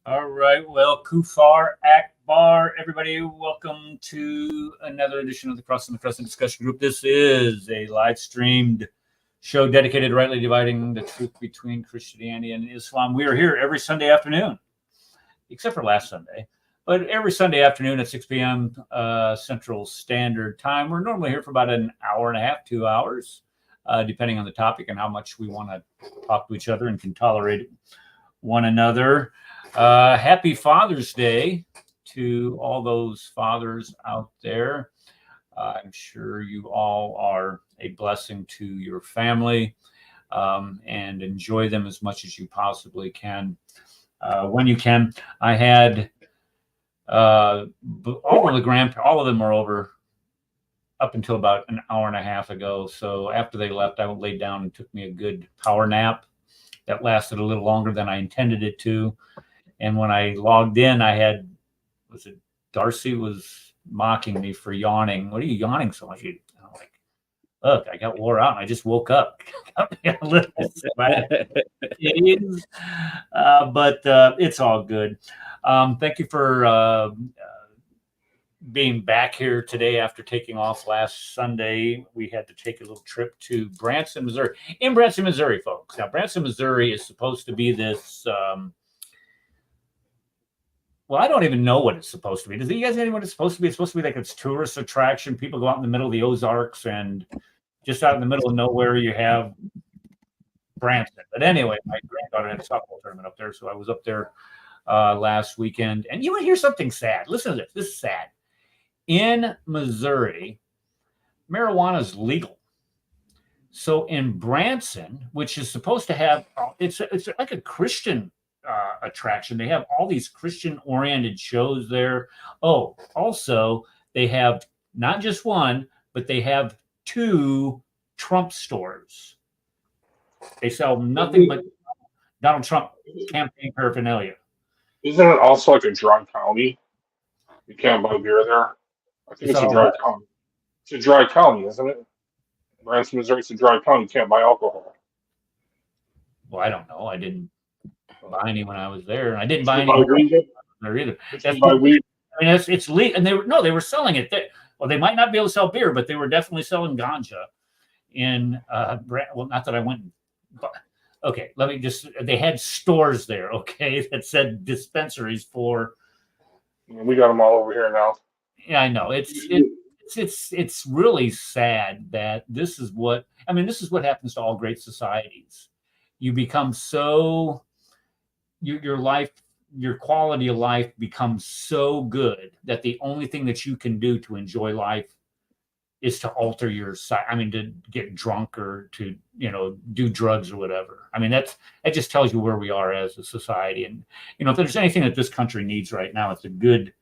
All right. Well, Kufar Akbar, everybody, welcome to another edition of the Crescent discussion group. This is a live streamed show dedicated to rightly dividing the truth between Christianity and Islam. We are here every Sunday afternoon, except for last Sunday, but every Sunday afternoon at 6 p.m. Central Standard Time. We're normally here for about an hour and a half, 2 hours, depending on the topic and how much we want to talk to each other and can tolerate one another. Happy Father's Day to all those fathers out there. I'm sure you all are a blessing to your family and enjoy them as much as you possibly can. When you can, I had all of them are over up until about an hour and a half ago. So after they left, I laid down and took me a good power nap that lasted a little longer than I intended it to. And when I logged in, Darcy was mocking me for yawning. What are you yawning so much? I'm like, look, I got wore out and I just woke up. But it's all good. Thank you for being back here today after taking off last Sunday. We had to take a little trip to Branson, Missouri. In Branson, Missouri, folks. Now, Branson, Missouri is supposed to be this... well, I don't even know what it's supposed to be. Does you guys know what it's supposed to be? It's supposed to be like it's tourist attraction. People go out in the middle of the Ozarks, and just out in the middle of nowhere, you have Branson. But anyway, my granddaughter had a softball tournament up there, so I was up there last weekend. And you want to hear something sad? Listen to this. This is sad. In Missouri, marijuana is legal. So in Branson, which is supposed to have, it's like a Christian attraction. They have all these Christian-oriented shows there. Oh, also, they have not just one, but they have 2 Trump stores. They sell nothing but Donald Trump campaign paraphernalia. Isn't it also like a dry county? You can't buy beer there. I think it's a dry county. It's a dry county, isn't it? Branson, Missouri, it's a dry county. You can't buy alcohol. Well, I don't know. I didn't buy any when I was there, and I didn't buy any there either. It's legal, and they were selling it. Well, they might not be able to sell beer, but they were definitely selling ganja. In well, not that I went. But, okay, they had stores there. Okay, that said dispensaries for. We got them all over here now. Yeah, I know. It's really sad that this is what happens to all great societies. You become so. Your life, your quality of life becomes so good that the only thing that you can do to enjoy life is to alter to get drunk or to, do drugs or whatever. I mean, that just tells you where we are as a society. And, if there's anything that this country needs right now, it's a good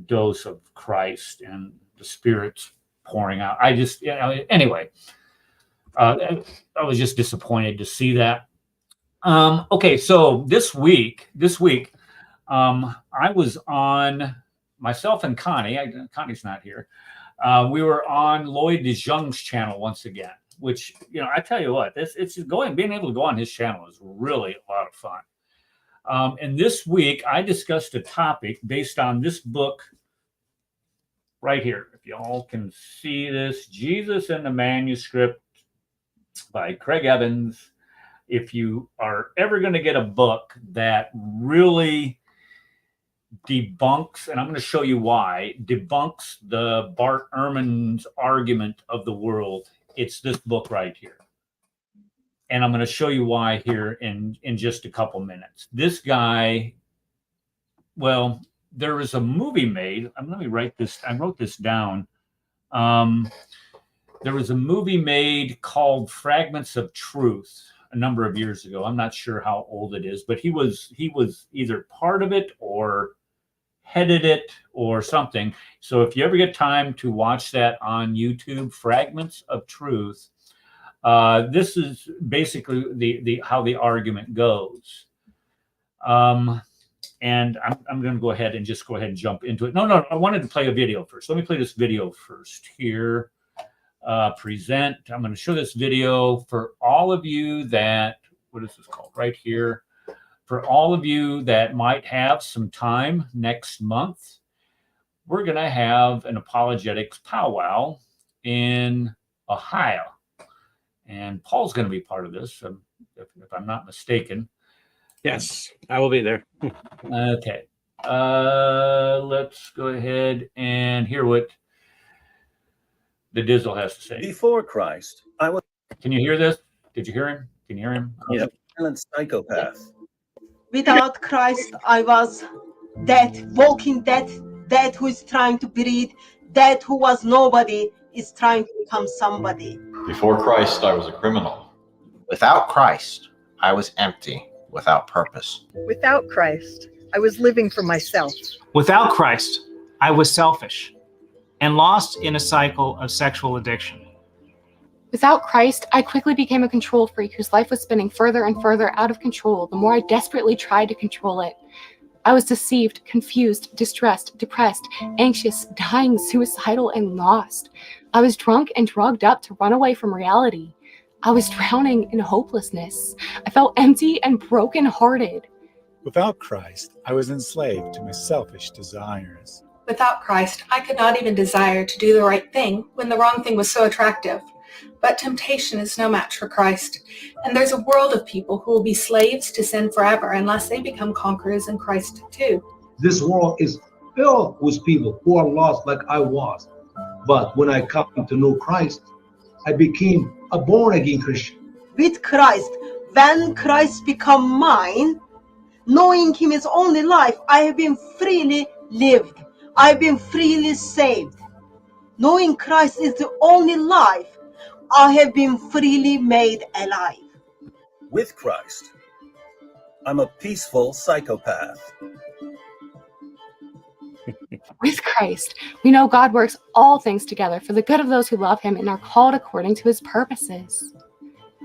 dose of Christ and the Spirit's pouring out. Anyway, I was just disappointed to see that. Okay, so this week, I was on, myself and Connie. Connie's not here. We were on Lloyd DeJong's channel once again, which I tell you what, being able to go on his channel is really a lot of fun. And this week, I discussed a topic based on this book right here. If you all can see this, Jesus and the Manuscript by Craig Evans. If you are ever going to get a book that really debunks, and I'm going to show you why, debunks the Bart Erhman's argument of the world, it's this book right here. And I'm going to show you why here in just a couple minutes. This guy, well, there was a movie made. Let me write this. I wrote this down. There was a movie made called Fragments of Truth a number of years ago. I'm not sure how old it is, but he was either part of it or headed it or something. So if you ever get time to watch that on YouTube, Fragments of Truth, this is basically the how the argument goes. And I'm going to go ahead and jump into it. No, I wanted to play a video first. Let me play this video first here. Present. I'm going to show this video for all of you that, what is this called? Right here. for all of you that might have some time next month, we're going to have an apologetics powwow in Ohio. And Paul's going to be part of this, if I'm not mistaken. Yes, I will be there. Okay. Let's go ahead and hear what the Dizzle has to say. Before Christ, I was Can you hear this? Did you hear him? Can you hear him? Yeah. a violent psychopath. Without Christ, I was dead, walking dead, dead who is trying to breathe, dead who was nobody is trying to become somebody. Before Christ, I was a criminal. Without Christ, I was empty, without purpose. Without Christ, I was living for myself. Without Christ, I was selfish and lost in a cycle of sexual addiction. Without Christ, I quickly became a control freak whose life was spinning further and further out of control the more I desperately tried to control it. I was deceived, confused, distressed, depressed, anxious, dying, suicidal, and lost. I was drunk and drugged up to run away from reality. I was drowning in hopelessness. I felt empty and brokenhearted. Without Christ, I was enslaved to my selfish desires. Without Christ, I could not even desire to do the right thing when the wrong thing was so attractive. But temptation is no match for Christ, and there's a world of people who will be slaves to sin forever unless they become conquerors in Christ too. This world is filled with people who are lost like I was. But when I come to know Christ, I became a born-again Christian. With Christ, when Christ become mine, knowing him is only life, I have been freely lived. I've been freely saved. Knowing Christ is the only life, I have been freely made alive. With Christ, I'm a peaceful psychopath. With Christ, we know God works all things together for the good of those who love him and are called according to his purposes.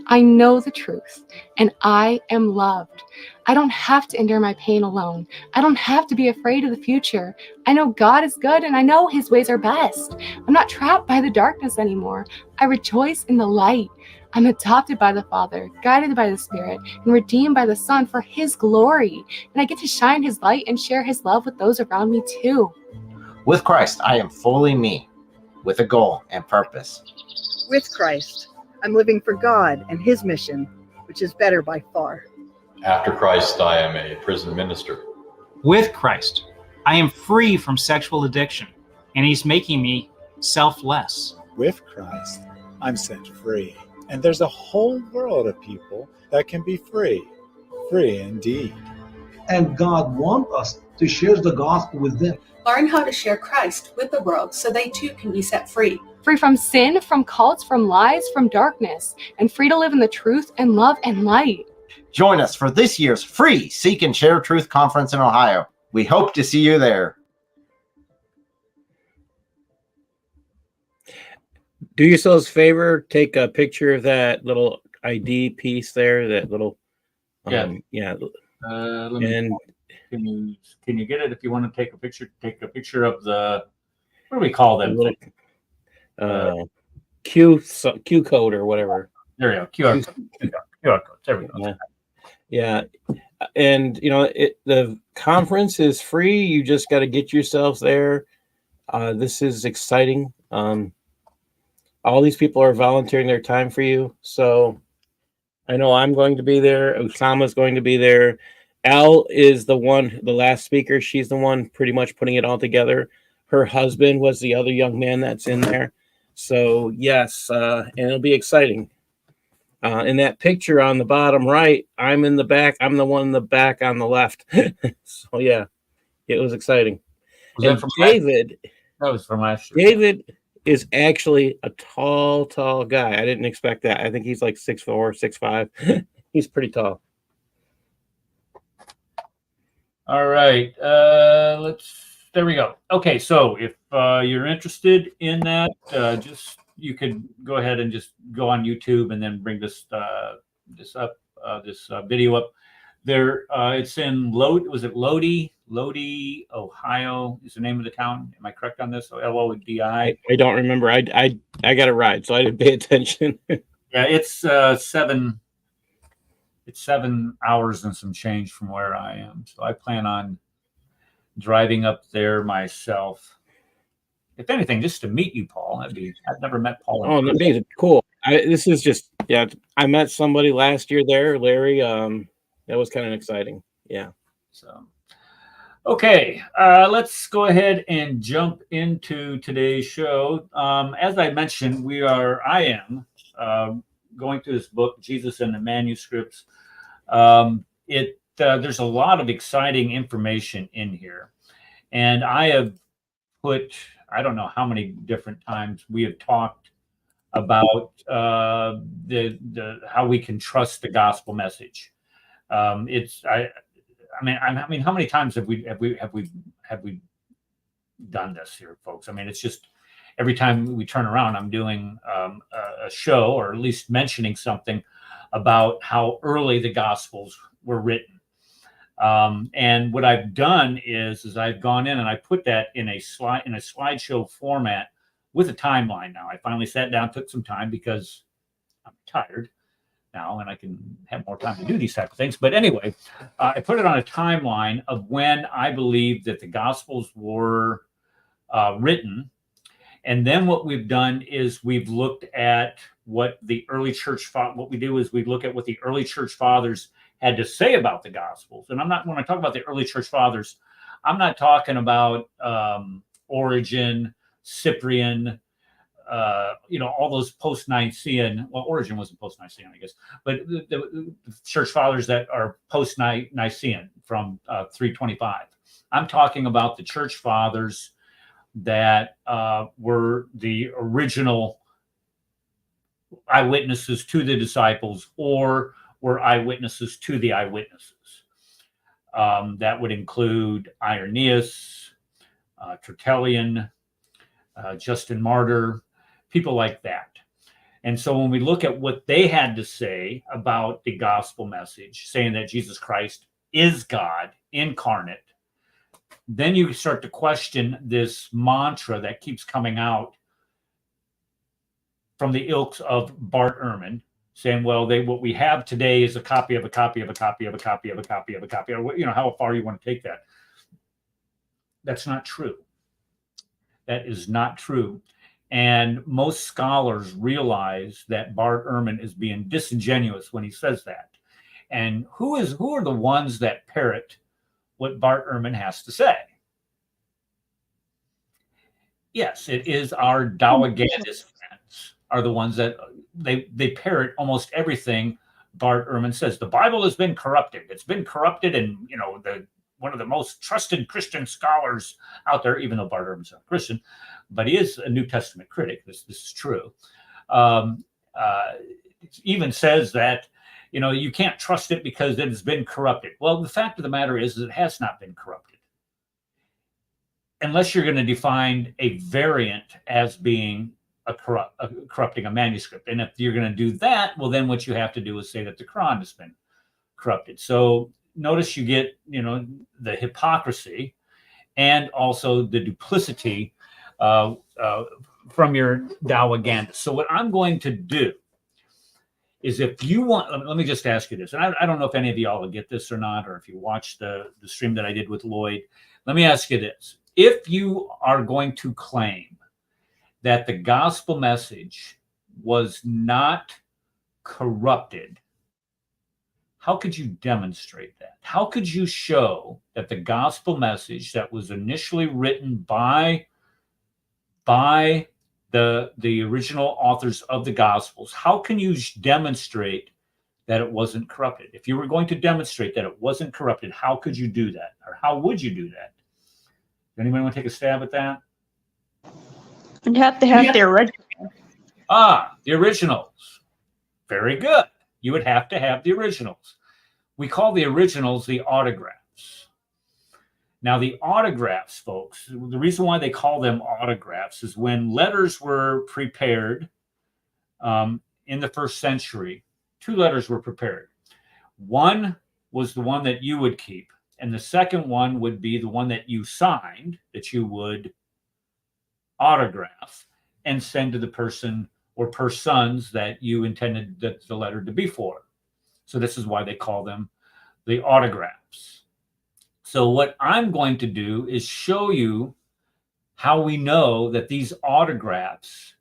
I know the truth, and I am loved. I don't have to endure my pain alone. I don't have to be afraid of the future. I know God is good, and I know his ways are best. I'm not trapped by the darkness anymore. I rejoice in the light. I'm adopted by the Father, guided by the Spirit, and redeemed by the Son for his glory. And I get to shine his light and share his love with those around me too. With Christ, I am fully me, with a goal and purpose. With Christ, I'm living for God and his mission, which is better by far. After Christ, I am a prison minister. With Christ, I am free from sexual addiction, and he's making me selfless. With Christ, I'm set free. And there's a whole world of people that can be free. Free indeed. And God wants us to share the gospel with them. Learn how to share Christ with the world so they too can be set free. Free from sin, from cults, from lies, from darkness, and free to live in the truth and love and light. Join us for this year's free Seek and Share Truth Conference in Ohio. We hope to see you there. Do yourselves a favor, take a picture of that little ID piece there, that little, Yeah. And Can you get it if you want to take a picture? Take a picture of the, what do we call them? Q code or whatever. There you go. QR code. There we go. Yeah. And the conference is free. You just got to get yourselves there. This is exciting. All these people are volunteering their time for you. So I know I'm going to be there. Osama's going to be there. Al is the last speaker. She's the one pretty much putting it all together. Her husband was the other young man that's in there. So yes, and it'll be exciting. In that picture on the bottom right, I'm in the back. I'm the one in the back on the left. So yeah, it was exciting. Was that from David? That was from last year. David is actually a tall guy. I didn't expect that. I think he's like 6'4", 6'5". He's pretty tall. All right. There we go. Okay. So if you're interested in that, you could go ahead and just go on YouTube and then bring this video up. There, it's in Lodi, Ohio is the name of the town. Am I correct on this? Lodi. I don't remember. I got a ride, so I didn't pay attention. Yeah, it's it's 7 hours and some change from where I am. So I plan on driving up there myself. If anything, just to meet you, Paul. I've never met Paul. Oh, that'd be cool. This is just, I met somebody last year there, Larry. That was kind of exciting. Yeah. So, okay, let's go ahead and jump into today's show. As I mentioned, I am going through this book, Jesus and the Manuscripts. There's a lot of exciting information in here, and I have put, I don't know how many different times we have talked about the how we can trust the gospel message. I mean, how many times have we done this here, folks? I mean, it's just every time we turn around, I'm doing a show, or at least mentioning something about how early the Gospels were written. And what I've done is I've gone in and I put that in a slideshow format with a timeline. Now I finally sat down, took some time because I'm tired now and I can have more time to do these type of things. But anyway, I put it on a timeline of when I believe that the Gospels were written. And then what we've done is we've looked at what the early church what we do is we look at what the early church fathers had to say about the Gospels. And when I talk about the early church fathers, I'm not talking about Origen, Cyprian, all those post-Nicene. Well, Origen wasn't post-Nicene, I guess, but the church fathers that are post-Nicene from 325. I'm talking about the church fathers that were the original eyewitnesses to the disciples, or were eyewitnesses to the eyewitnesses. That would include Irenaeus, Tertullian, Justin Martyr, people like that. And so when we look at what they had to say about the gospel message, saying that Jesus Christ is God incarnate, then you start to question this mantra that keeps coming out from the ilks of Bart Erhman, saying, well, what we have today is a copy of a copy of a copy of a copy of a copy of a copy, or how far you want to take that. That's not true. That is not true. And most scholars realize that Bart Erhman is being disingenuous when he says that. And who are the ones that parrot what Bart Erhman has to say? Yes, it is our Dawahghandists friends are the ones that they parrot almost everything Bart Erhman says. The Bible has been corrupted. It's been corrupted, and one of the most trusted Christian scholars out there, even though Bart Erhman's not a Christian, but he is a New Testament critic. This is true. Even says that you can't trust it because it has been corrupted. Well, the fact of the matter is it has not been corrupted, unless you're going to define a variant as being corrupting a manuscript. And if you're going to do that, well, then what you have to do is say that the Quran has been corrupted. So notice you get, the hypocrisy and also the duplicity from your Dawahghandists. So what I'm going to do is, if you want, let me just ask you this. And I don't know if any of y'all will get this or not, or if you watched the stream that I did with Lloyd. Let me ask you this. If you are going to claim that the gospel message was not corrupted, how could you demonstrate that? How could you show that the gospel message that was initially written by the original authors of the Gospels, how can you demonstrate that it wasn't corrupted? If you were going to demonstrate that it wasn't corrupted, how could you do that? Or how would you do that? Anybody want to take a stab at that? You'd have to have the original. The originals. Very good. You would have to have the originals. We call the originals the autographs. Now, the autographs, folks, the reason why they call them autographs is when letters were prepared in the first century, 2 letters were prepared. One was the one that you would keep, and the second one would be the one that you signed, that you would autograph and send to the person or persons that you intended the letter to be for. So this is why they call them the autographs. So what I'm going to do is show you how we know that these autographs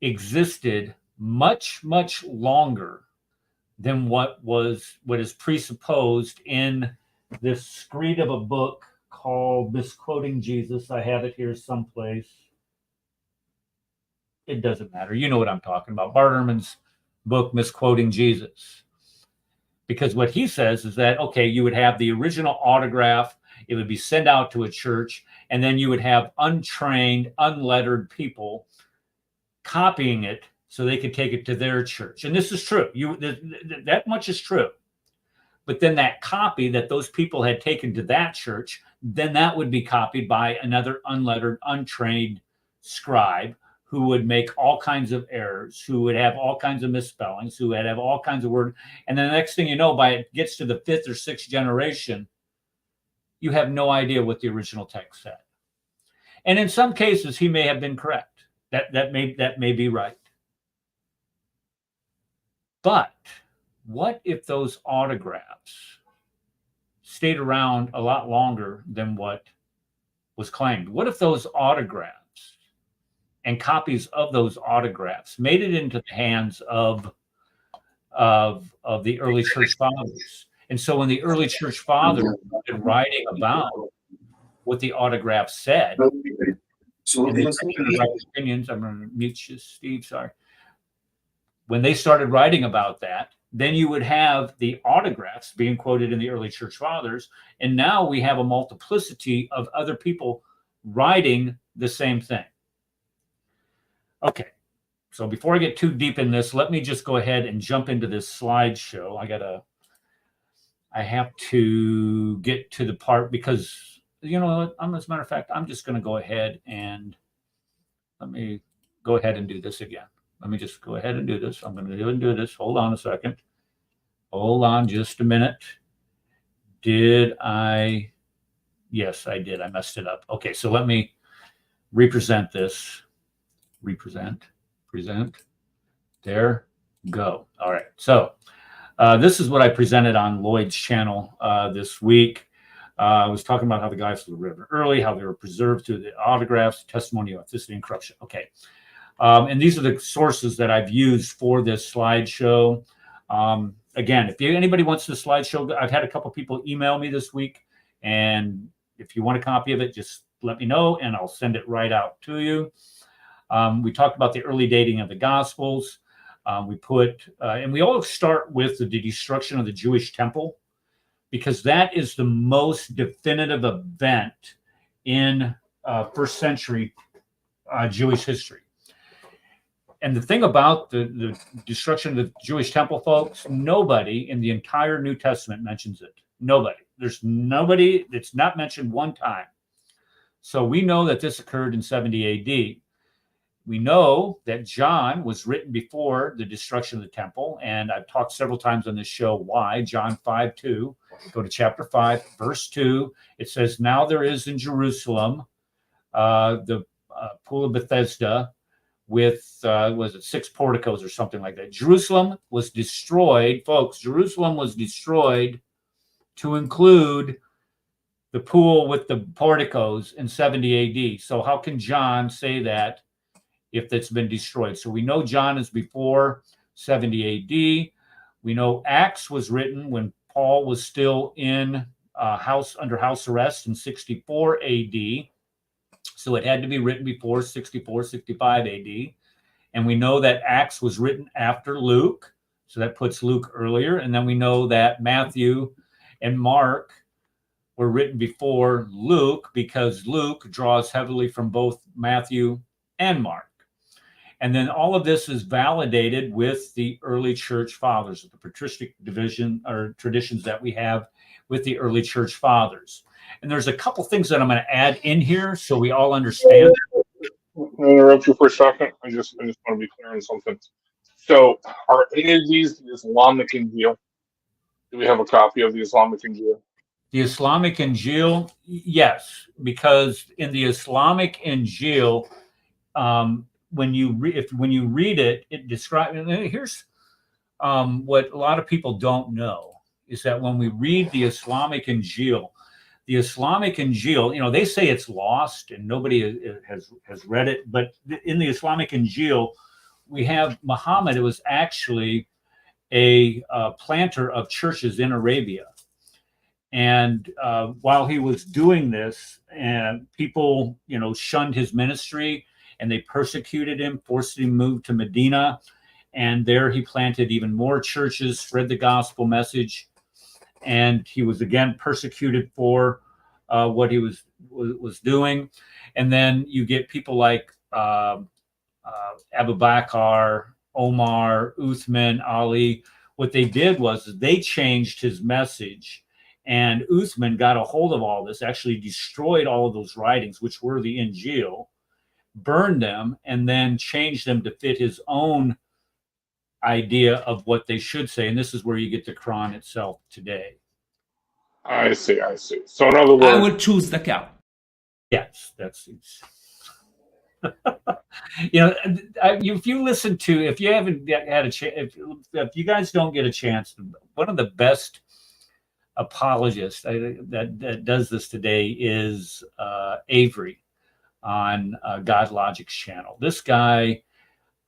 existed much, much longer than what is presupposed in this screed of a book called Misquoting Jesus. I have it here someplace. It doesn't matter. You know what I'm talking about. Bart Erhman's book, Misquoting Jesus. Because what he says is that, okay, you would have the original autograph, it would be sent out to a church, and then you would have untrained, unlettered people copying it so they could take it to their church. And this is true. That much is true. But then that copy that those people had taken to that church, then that would be copied by another unlettered, untrained scribe who would make all kinds of errors, who would have all kinds of misspellings, who would have all kinds of words. And then the next thing you know, by it gets to the 5th or 6th generation, you have no idea what the original text said. And in some cases, he may have been correct. That may be right. But what if those autographs stayed around a lot longer than what was claimed? What if those autographs and copies of those autographs made it into the hands of the early church fathers? And so when the early church fathers started writing about what the autograph said, and they started to write opinions, I'm going to mute you, Steve, sorry. When they started writing about that, then you would have the autographs being quoted in the early church fathers. And now we have a multiplicity of other people writing the same thing. Okay, so before I get too deep in this, let me just go ahead and jump into this slideshow. I have to get to the part because, you know, as a matter of fact, I'm just going to go ahead and let me go ahead and do this again. Let me just go ahead and do this. I'm going to do this. Hold on a second. Hold on just a minute. Did I? Yes, I did. I messed it up. Okay, so let me represent this. Present. There, go. All right. So this is what I presented on Lloyd's channel this week. I was talking about how the guys were written early, how they were preserved through the autographs, testimony, authenticity, and corruption. Okay. And these are the sources that I've used for this slideshow. Again, if anybody wants the slideshow, I've had a couple people email me this week. And if you want a copy of it, just let me know and I'll send it right out to you. We talked about the early dating of the Gospels. And we all start with the destruction of the Jewish temple, because that is the most definitive event in first century Jewish history. And the thing about the destruction of the Jewish temple, folks, nobody in the entire New Testament mentions it. Nobody. There's nobody that's not mentioned one time. So we know that this occurred in 70 AD. We know that John was written before the destruction of the temple, and I've talked several times on this show why. John 5:2, go to chapter 5, verse 2. It says, now there is in Jerusalem the pool of Bethesda with, was it 6 porticos or something like that. Jerusalem was destroyed, folks. Jerusalem was destroyed to include the pool with the porticos in 70 AD. So how can John say that if that's been destroyed? So we know John is before 70 AD. We know Acts was written when Paul was still in under house arrest in 64 AD. So it had to be written before 64, 65 AD. And we know that Acts was written after Luke. So that puts Luke earlier. And then we know that Matthew and Mark were written before Luke, because Luke draws heavily from both Matthew and Mark. And then all of this is validated with the early church fathers, the patristic division or traditions that we have with the early church fathers. And there's a couple things that I'm going to add in here so we all understand. Can I interrupt you for a second? I just want to be clear on something. So are any of these the Islamic Injil? Do we have a copy of the Islamic Injil? The Islamic Injil, yes, because in the Islamic Injil, when you read it, it describes. Here's what a lot of people don't know is that when we read the Islamic Injil, they say it's lost and nobody has read it, but in the Islamic Injil, we have Muhammad. It was actually a planter of churches in Arabia. And while he was doing this, and people, shunned his ministry and they persecuted him, forced him to move to Medina. And there he planted even more churches, spread the gospel message. And he was again persecuted for what he was doing. And then you get people like Abu Bakr, Omar, Uthman, Ali. What they did was they changed his message. And Uthman got a hold of all this, actually destroyed all of those writings, which were the Injil, burned them, and then changed them to fit his own idea of what they should say. And this is where you get the Quran itself today. I see. So in other words, I would choose the cow. Yes, that's if you listen to, if you haven't had a chance, if you guys don't get a chance, one of the best apologists that does this today is Avery on God Logic's channel. This guy,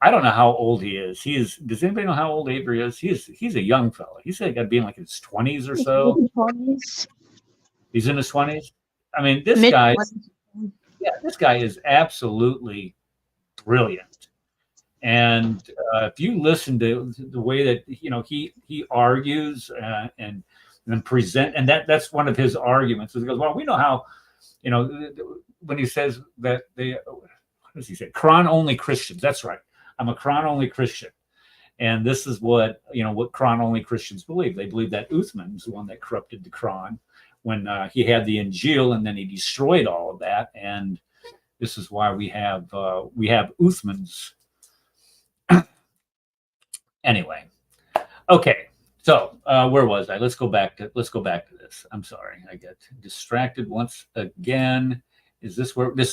I don't know how old he is. Does anybody know how old Avery is? He's a young fella. He's got to be in like his 20s or so. He's in his 20s. I mean, this guy is absolutely brilliant. And if you listen to the way that he argues and present, and that's one of his arguments. He goes, well, we know how, when he says that what does he say? Quran only Christians. That's right. I'm a Quran only Christian. And this is what Quran only Christians believe. They believe that Uthman's the one that corrupted the Quran when he had the Injil, and then he destroyed all of that. And this is why we have Uthman's. Anyway, okay. So where was I? Let's go back to this. I'm sorry, I get distracted once again. This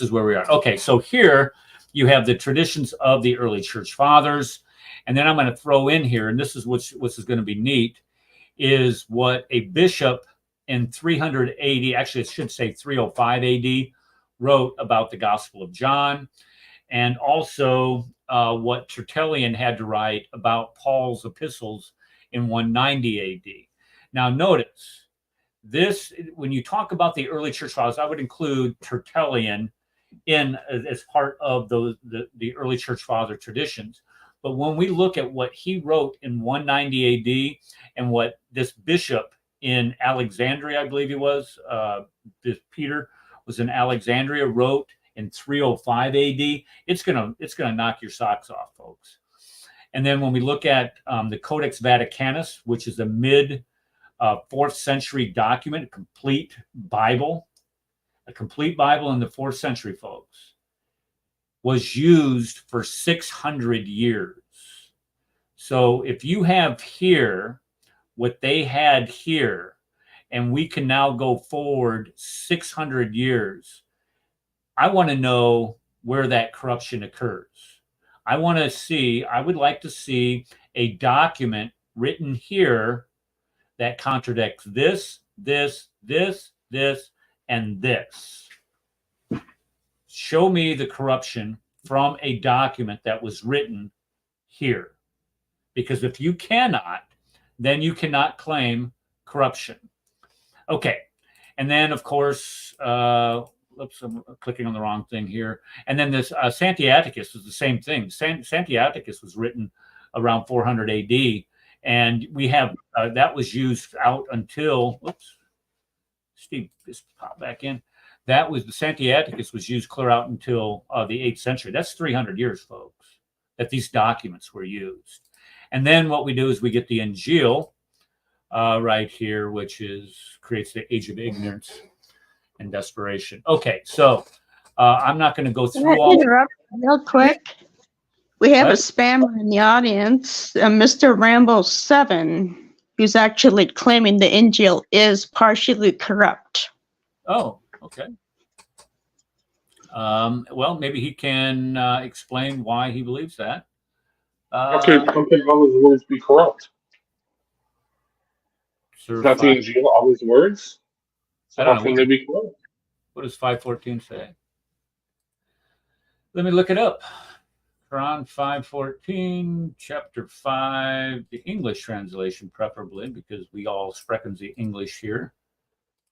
is where we are. Okay, so here you have the traditions of the early church fathers, and then I'm going to throw in here, and this is what's going to be neat, is what a bishop in 300 AD, actually it should say 305 AD, wrote about the Gospel of John, and also what Tertullian had to write about Paul's epistles in 190 AD. Now notice, this, when you talk about the early church fathers, I would include Tertullian in as part of the early church father traditions. But when we look at what he wrote in 190 AD and what this bishop in Alexandria, I believe he was, this Peter was in Alexandria, wrote in 305 AD, it's gonna knock your socks off, folks. And then when we look at the Codex Vaticanus, which is a mid 4th century document, a complete Bible in the 4th century, folks, was used for 600 years. So if you have here what they had here, and we can now go forward 600 years, I want to know where that corruption occurs. I would like to see a document written here that contradicts this, and this. Show me the corruption from a document that was written here. Because if you cannot, then you cannot claim corruption. Okay. And then, of course, oops, I'm clicking on the wrong thing here. And then this Santiaticus was the same thing. Santiaticus was written around 400 AD. And we have, that was used out until, whoops, Steve, just pop back in. That was, the Santiaticus was used clear out until the 8th century. That's 300 years, folks, that these documents were used. And then what we do is we get the Injil right here, which creates the age of ignorance and desperation. Okay, so I'm not going to go through all. Interrupt real quick. We have a spammer in the audience, Mr. Rambo 7, who's actually claiming the Injil is partially corrupt. Oh, okay. Well, maybe he can explain why he believes that. How can all his words be corrupt? Is that the Injil, all his words? So I don't how know. can they be corrupt? What does 5:14 say? Let me look it up. Quran 5:14, chapter 5, the English translation preferably, because we all sprechen the English here.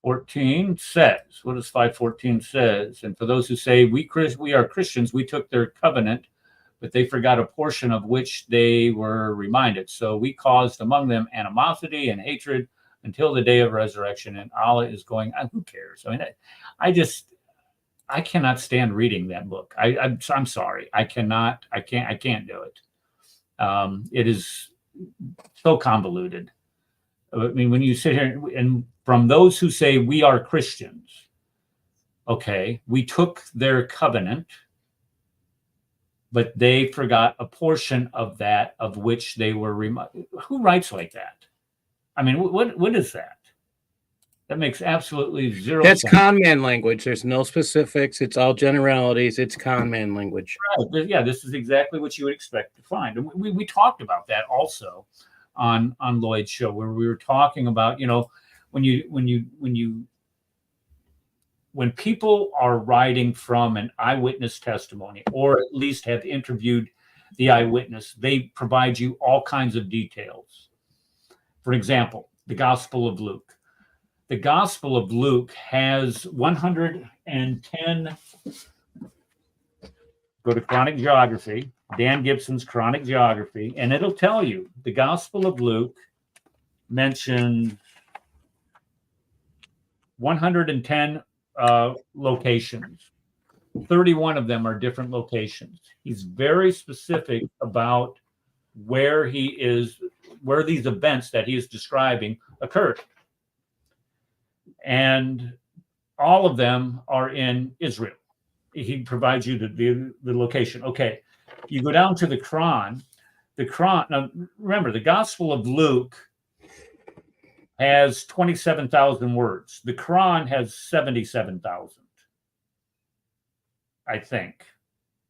14 says, what does 5:14 says? And for those who say, we are Christians, we took their covenant, but they forgot a portion of which they were reminded. So we caused among them animosity and hatred until the day of resurrection. And Allah is going, who cares? I mean, I cannot stand reading that book. I'm sorry. I can't do it. It is so convoluted. I mean, when you sit here and from those who say we are Christians, okay, we took their covenant, but they forgot a portion of that of which they were reminded. Who writes like that? I mean, what is that? That makes absolutely zero That's sense. con man language. There's no specifics. It's all generalities. It's con man language. Right. Yeah, this is exactly what you would expect to find. And we talked about that also on Lloyd's show, where we were talking about, when people are writing from an eyewitness testimony, or at least have interviewed the eyewitness, they provide you all kinds of details. For example, the Gospel of Luke. The Gospel of Luke has 110. Go to Chronic Geography, Dan Gibson's Chronic Geography, and it'll tell you the Gospel of Luke mentioned 110 locations. 31 of them are different locations. He's very specific about where these events that he is describing occurred. And all of them are in Israel. He provides you the location. Okay, you go down to the Quran. Now remember, the Gospel of Luke has 27,000 words. The Quran has 77,000. I think.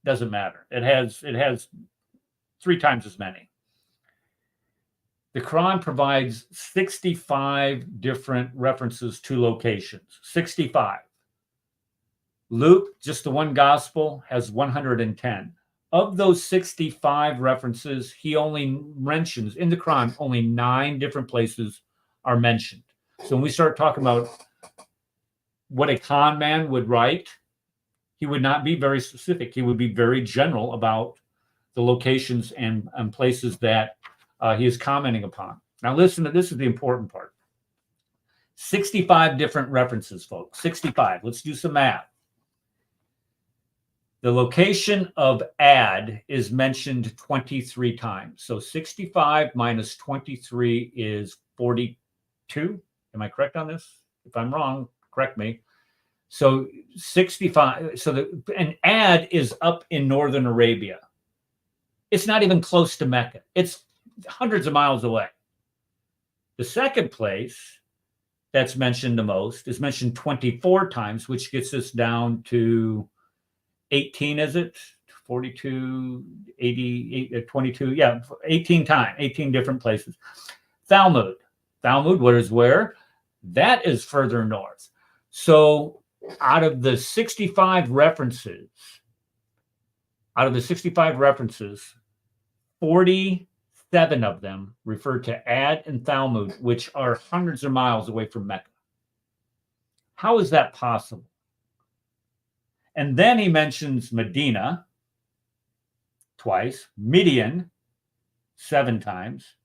Doesn't matter. It has 3 times as many. The Quran provides 65 different references to locations. 65. Luke, just the one gospel, has 110. Of those 65 references, he only mentions, in the Quran, only 9 different places are mentioned. So when we start talking about what a con man would write, he would not be very specific. He would be very general about the locations and places that he is commenting upon. Now listen, this is the important part. 65 different references, folks. 65. Let's do some math. The location of Ad is mentioned 23 times. So 65 minus 23 is 42. Am I correct on this? If I'm wrong, correct me. So 65. And Ad is up in northern Arabia. It's not even close to Mecca. It's hundreds of miles away. The second place that's mentioned the most is mentioned 24 times, which gets us down to 18, is it? 42, 88, 22. Yeah, 18 times, 18 different places. Talmud, what is where? That is further north. So out of the 65 references, 47 of them refer to Ad and Talmud, which are hundreds of miles away from Mecca. How is that possible? And then he mentions Medina twice, Midian 7 times,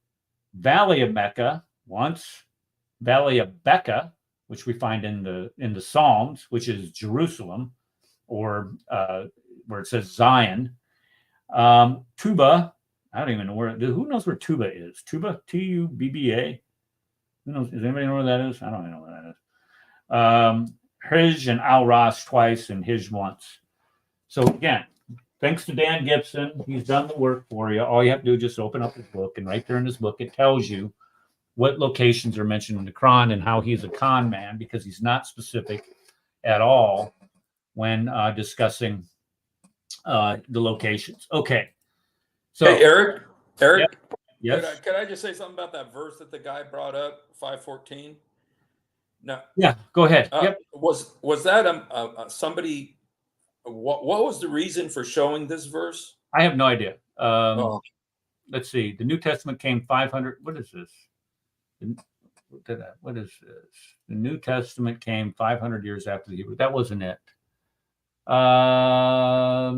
Valley of Mecca once, Valley of Becca, which we find in the Psalms, which is Jerusalem, or where it says Zion. Tuba, I don't even know who knows where Tuba is? Tuba, T-U-B-B-A. Who knows? Does anybody know where that is? I don't even know where that is. Hij and Al-Ras twice and Hij once. So again, thanks to Dan Gibson, he's done the work for you. All you have to do is just open up his book, and right there in his book, it tells you what locations are mentioned in the Quran and how he's a con man, because he's not specific at all when discussing the locations. Okay. So, hey, Eric. Eric, Yes. could I just say something about that verse that the guy brought up, 5:14? No. Yeah, go ahead. Yep. Was that somebody? What was the reason for showing this verse? I have no idea. Let's see. The New Testament came 500. What is this? What is this? The New Testament came 500 years after the Hebrew. That wasn't it. Where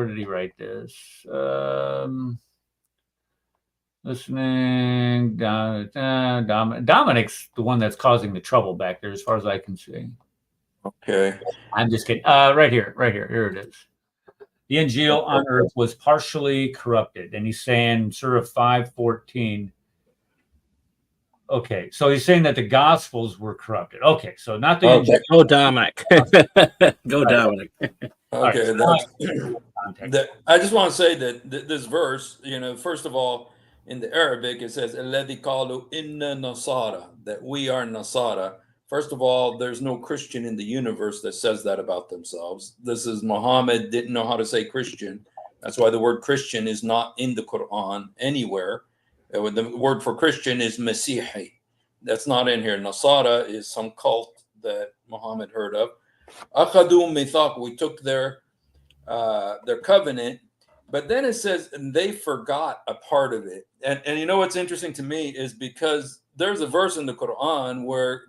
did he write this? Listening. Dominic's the one that's causing the trouble back there, as far as I can see. Okay. I'm just kidding. Right here. Here it is. The Injil on earth was partially corrupted. And he's saying, Surah 5:14. Okay, so he's saying that the Gospels were corrupted. Okay, so not the Injil. Go Dominic. Go Dominic. Okay. I just want to say that this verse, first of all, in the Arabic, it says, "Alladhi qalu inna nasara," that we are Nasara. First of all, there's no Christian in the universe that says that about themselves. This is Muhammad didn't know how to say Christian. That's why the word Christian is not in the Quran anywhere. The word for Christian is Masihi. That's not in here. Nasara is some cult that Muhammad heard of. Akhadu mithaq, we took their covenant. But then it says, and they forgot a part of it. And you know what's interesting to me is because there's a verse in the Quran where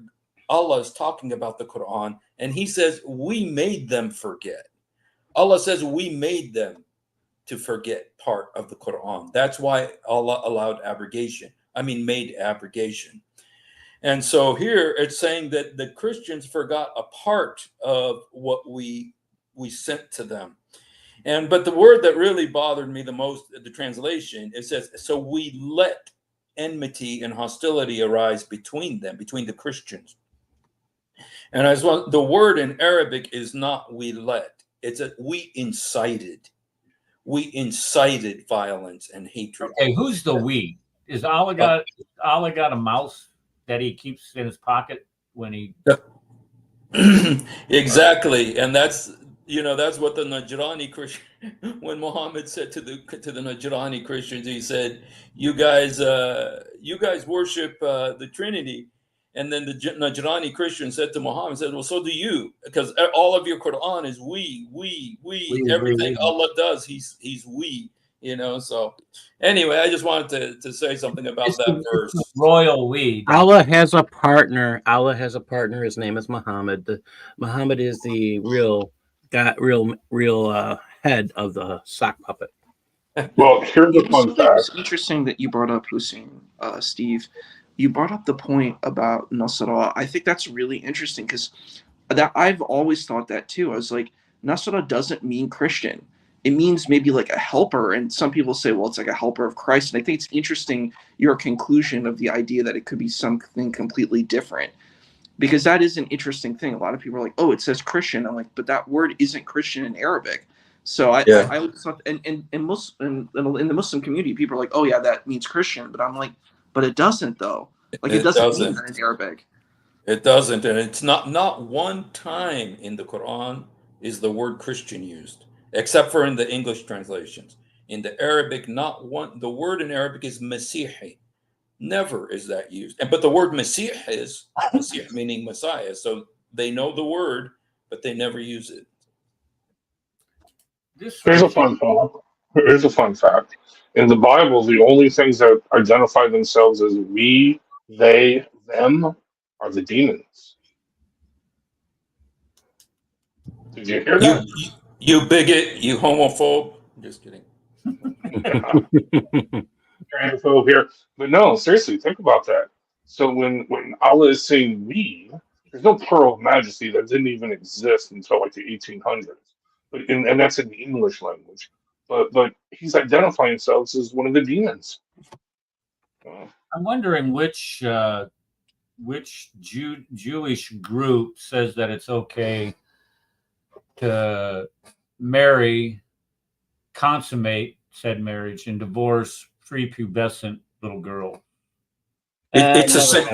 Allah is talking about the Quran, and he says, we made them forget. Allah says, we made them to forget part of the Quran. That's why Allah allowed abrogation. Made abrogation. And so here it's saying that the Christians forgot a part of what we sent to them. But the word that really bothered me the most, the translation, it says, so we let enmity and hostility arise between them, between the Christians. And as well, the word in Arabic is not we let, it's we incited. We incited violence and hatred. Okay, who's the we? Is Allah got a mouse that he keeps in his pocket when he? Exactly, and that's what the Najrani Christian, when Muhammad said to the Najrani Christians, he said, "You guys worship the Trinity." And then the Najrani Christian said to Muhammad, "Well, so do you, because all of your Quran is we. Everything Allah does, he's we." So anyway, I just wanted to say something about that verse. Royal we. Allah has a partner. His name is Muhammad. Muhammad is the real head of the sock puppet. Well, here's a fun fact. It's interesting that you brought up Hussein, Steve. You brought up the point about Nasara. I think that's really interesting because I've always thought that too. I was like, Nasara doesn't mean Christian. It means maybe like a helper. And some people say, well, it's like a helper of Christ. And I think it's interesting, your conclusion of the idea that it could be something completely different, because that is an interesting thing. A lot of people are like, oh, it says Christian. I'm like, but that word isn't Christian in Arabic. So I always thought, and in the Muslim community, people are like, oh yeah, that means Christian. But I'm like, but it doesn't though. Like it doesn't mean that in Arabic. It doesn't, and it's not one time in the Quran is the word Christian used, except for in the English translations. In the Arabic, not one. The word in Arabic is Masihi. Never is that used. But the word Masih is Masih, meaning Messiah. So they know the word, but they never use it. Here's a fun fact. In the Bible, the only things that identify themselves as we, they, them are the demons. Did you hear that? You bigot, you homophobe. Just kidding. Transphobe here. But no, seriously, think about that. So when Allah is saying we, there's no plural of majesty that didn't even exist until like the 1800s. And that's in the English language. But he's identifying himself as one of the demons. I'm wondering which Jewish group says that it's okay to marry, consummate said marriage, and divorce prepubescent little girl. It's the same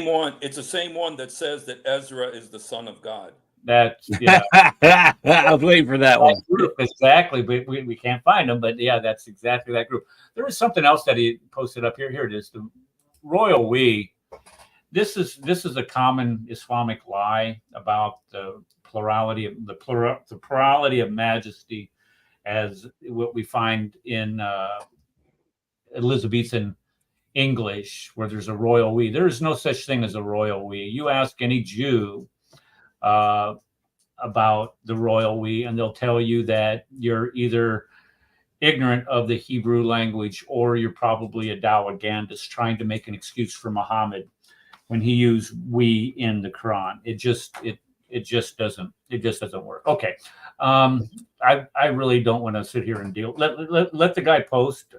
one. It's the same one that says that Ezra is the son of God. That's yeah. I was waiting for that one. Group, exactly. We can't find them, but yeah, that's exactly that group. There was something else that he posted up here. Here it is. The royal we. This is a common Islamic lie about the plurality of the plurality of majesty, as what we find in Elizabethan English, where there's a royal we. There is no such thing as a royal we. You ask any Jew about the royal we, and they'll tell you that you're either ignorant of the Hebrew language or you're probably a Dawahghandist trying to make an excuse for Muhammad when he used we in the Quran. It just doesn't work. Okay. I really don't want to sit here and deal. Let the guy post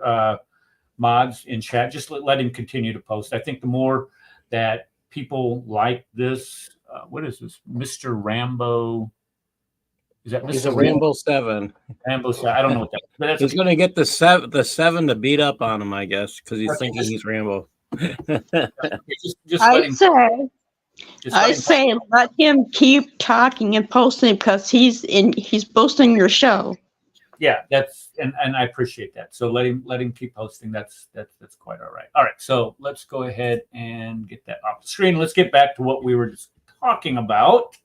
mods in chat. Just let him continue to post. I think the more that people like this, what is this, Mr. Rambo? Is that Mr. He's a Rambo 7. Rambo 7. I don't know what that is. But that's he's going to get the 7 to beat up on him, I guess, because he's thinking he's Rambo. I say let him keep talking and posting because he's boosting your show. Yeah, that's and I appreciate that. So let him keep posting. That's quite all right. All right, so let's go ahead and get that off the screen. Let's get back to what we were just talking about.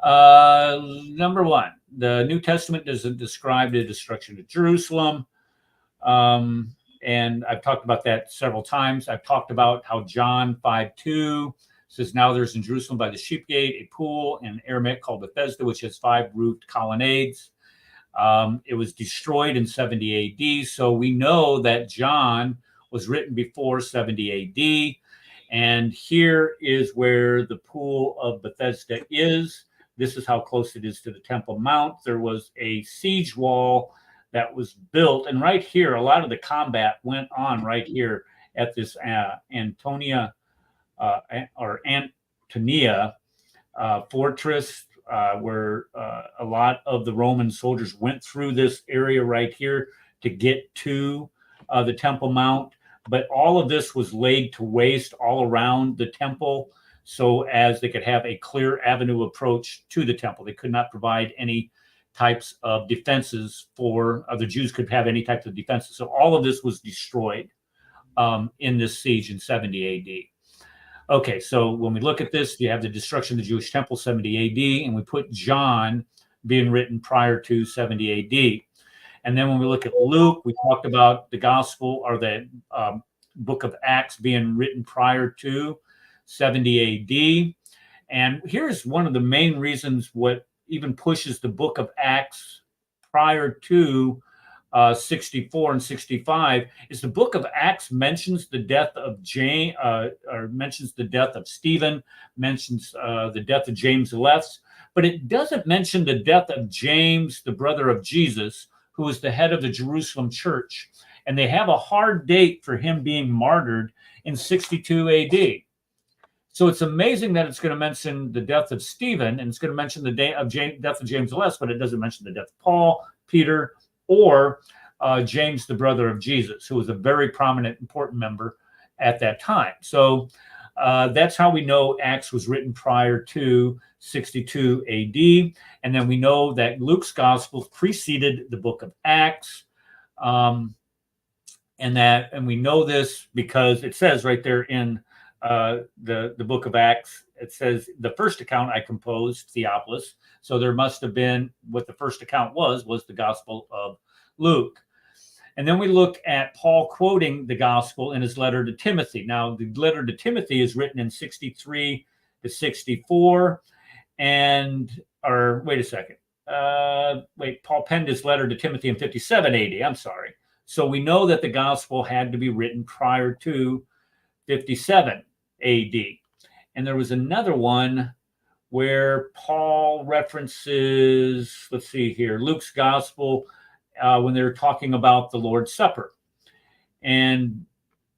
Number one, the New Testament doesn't describe the destruction of Jerusalem. And I've talked about that several times. I've talked about how John 5:2 says, now there's in Jerusalem by the sheep gate a pool in Aramaic called Bethesda, which has 5 roofed colonnades. It was destroyed in 70 AD. So we know that John was written before 70 AD. And here is where the pool of Bethesda is. This is how close it is to the Temple Mount. There was a siege wall that was built. And right here, a lot of the combat went on right here at this Antonia fortress, where a lot of the Roman soldiers went through this area right here to get to the Temple Mount. But all of this was laid to waste all around the temple so as they could have a clear avenue approach to the temple. They could not provide any types of defenses for the Jews could have any types of defenses. So all of this was destroyed in this siege in 70 AD. Okay, so when we look at this, you have the destruction of the Jewish temple, 70 AD, and we put John being written prior to 70 AD. And then when we look at Luke, we talked about the gospel or the book of Acts being written prior to 70 AD. And here's one of the main reasons what even pushes the book of Acts prior to 64 and 65 is the book of Acts mentions the death of James, or mentions the death of Stephen, mentions the death of James the Less, but it doesn't mention the death of James, the brother of Jesus, who was the head of the Jerusalem church. And they have a hard date for him being martyred in 62 AD. So it's amazing that it's going to mention the death of Stephen, and it's going to mention the death of James the Less, but it doesn't mention the death of Paul, Peter, or James, the brother of Jesus, who was a very prominent, important member at that time. So that's how we know Acts was written prior to 62 AD. And then we know that Luke's gospel preceded the book of Acts. And we know this because it says right there in the book of Acts, it says the first account I composed, Theophilus. So there must have been what the first account was the gospel of Luke. And then we look at Paul quoting the gospel in his letter to Timothy. Now, the letter to Timothy is written in 63 to 64. Paul penned his letter to Timothy in 57 AD. I'm sorry. So we know that the gospel had to be written prior to 57 AD. And there was another one where Paul references, let's see here, Luke's gospel when they're talking about the Lord's Supper. And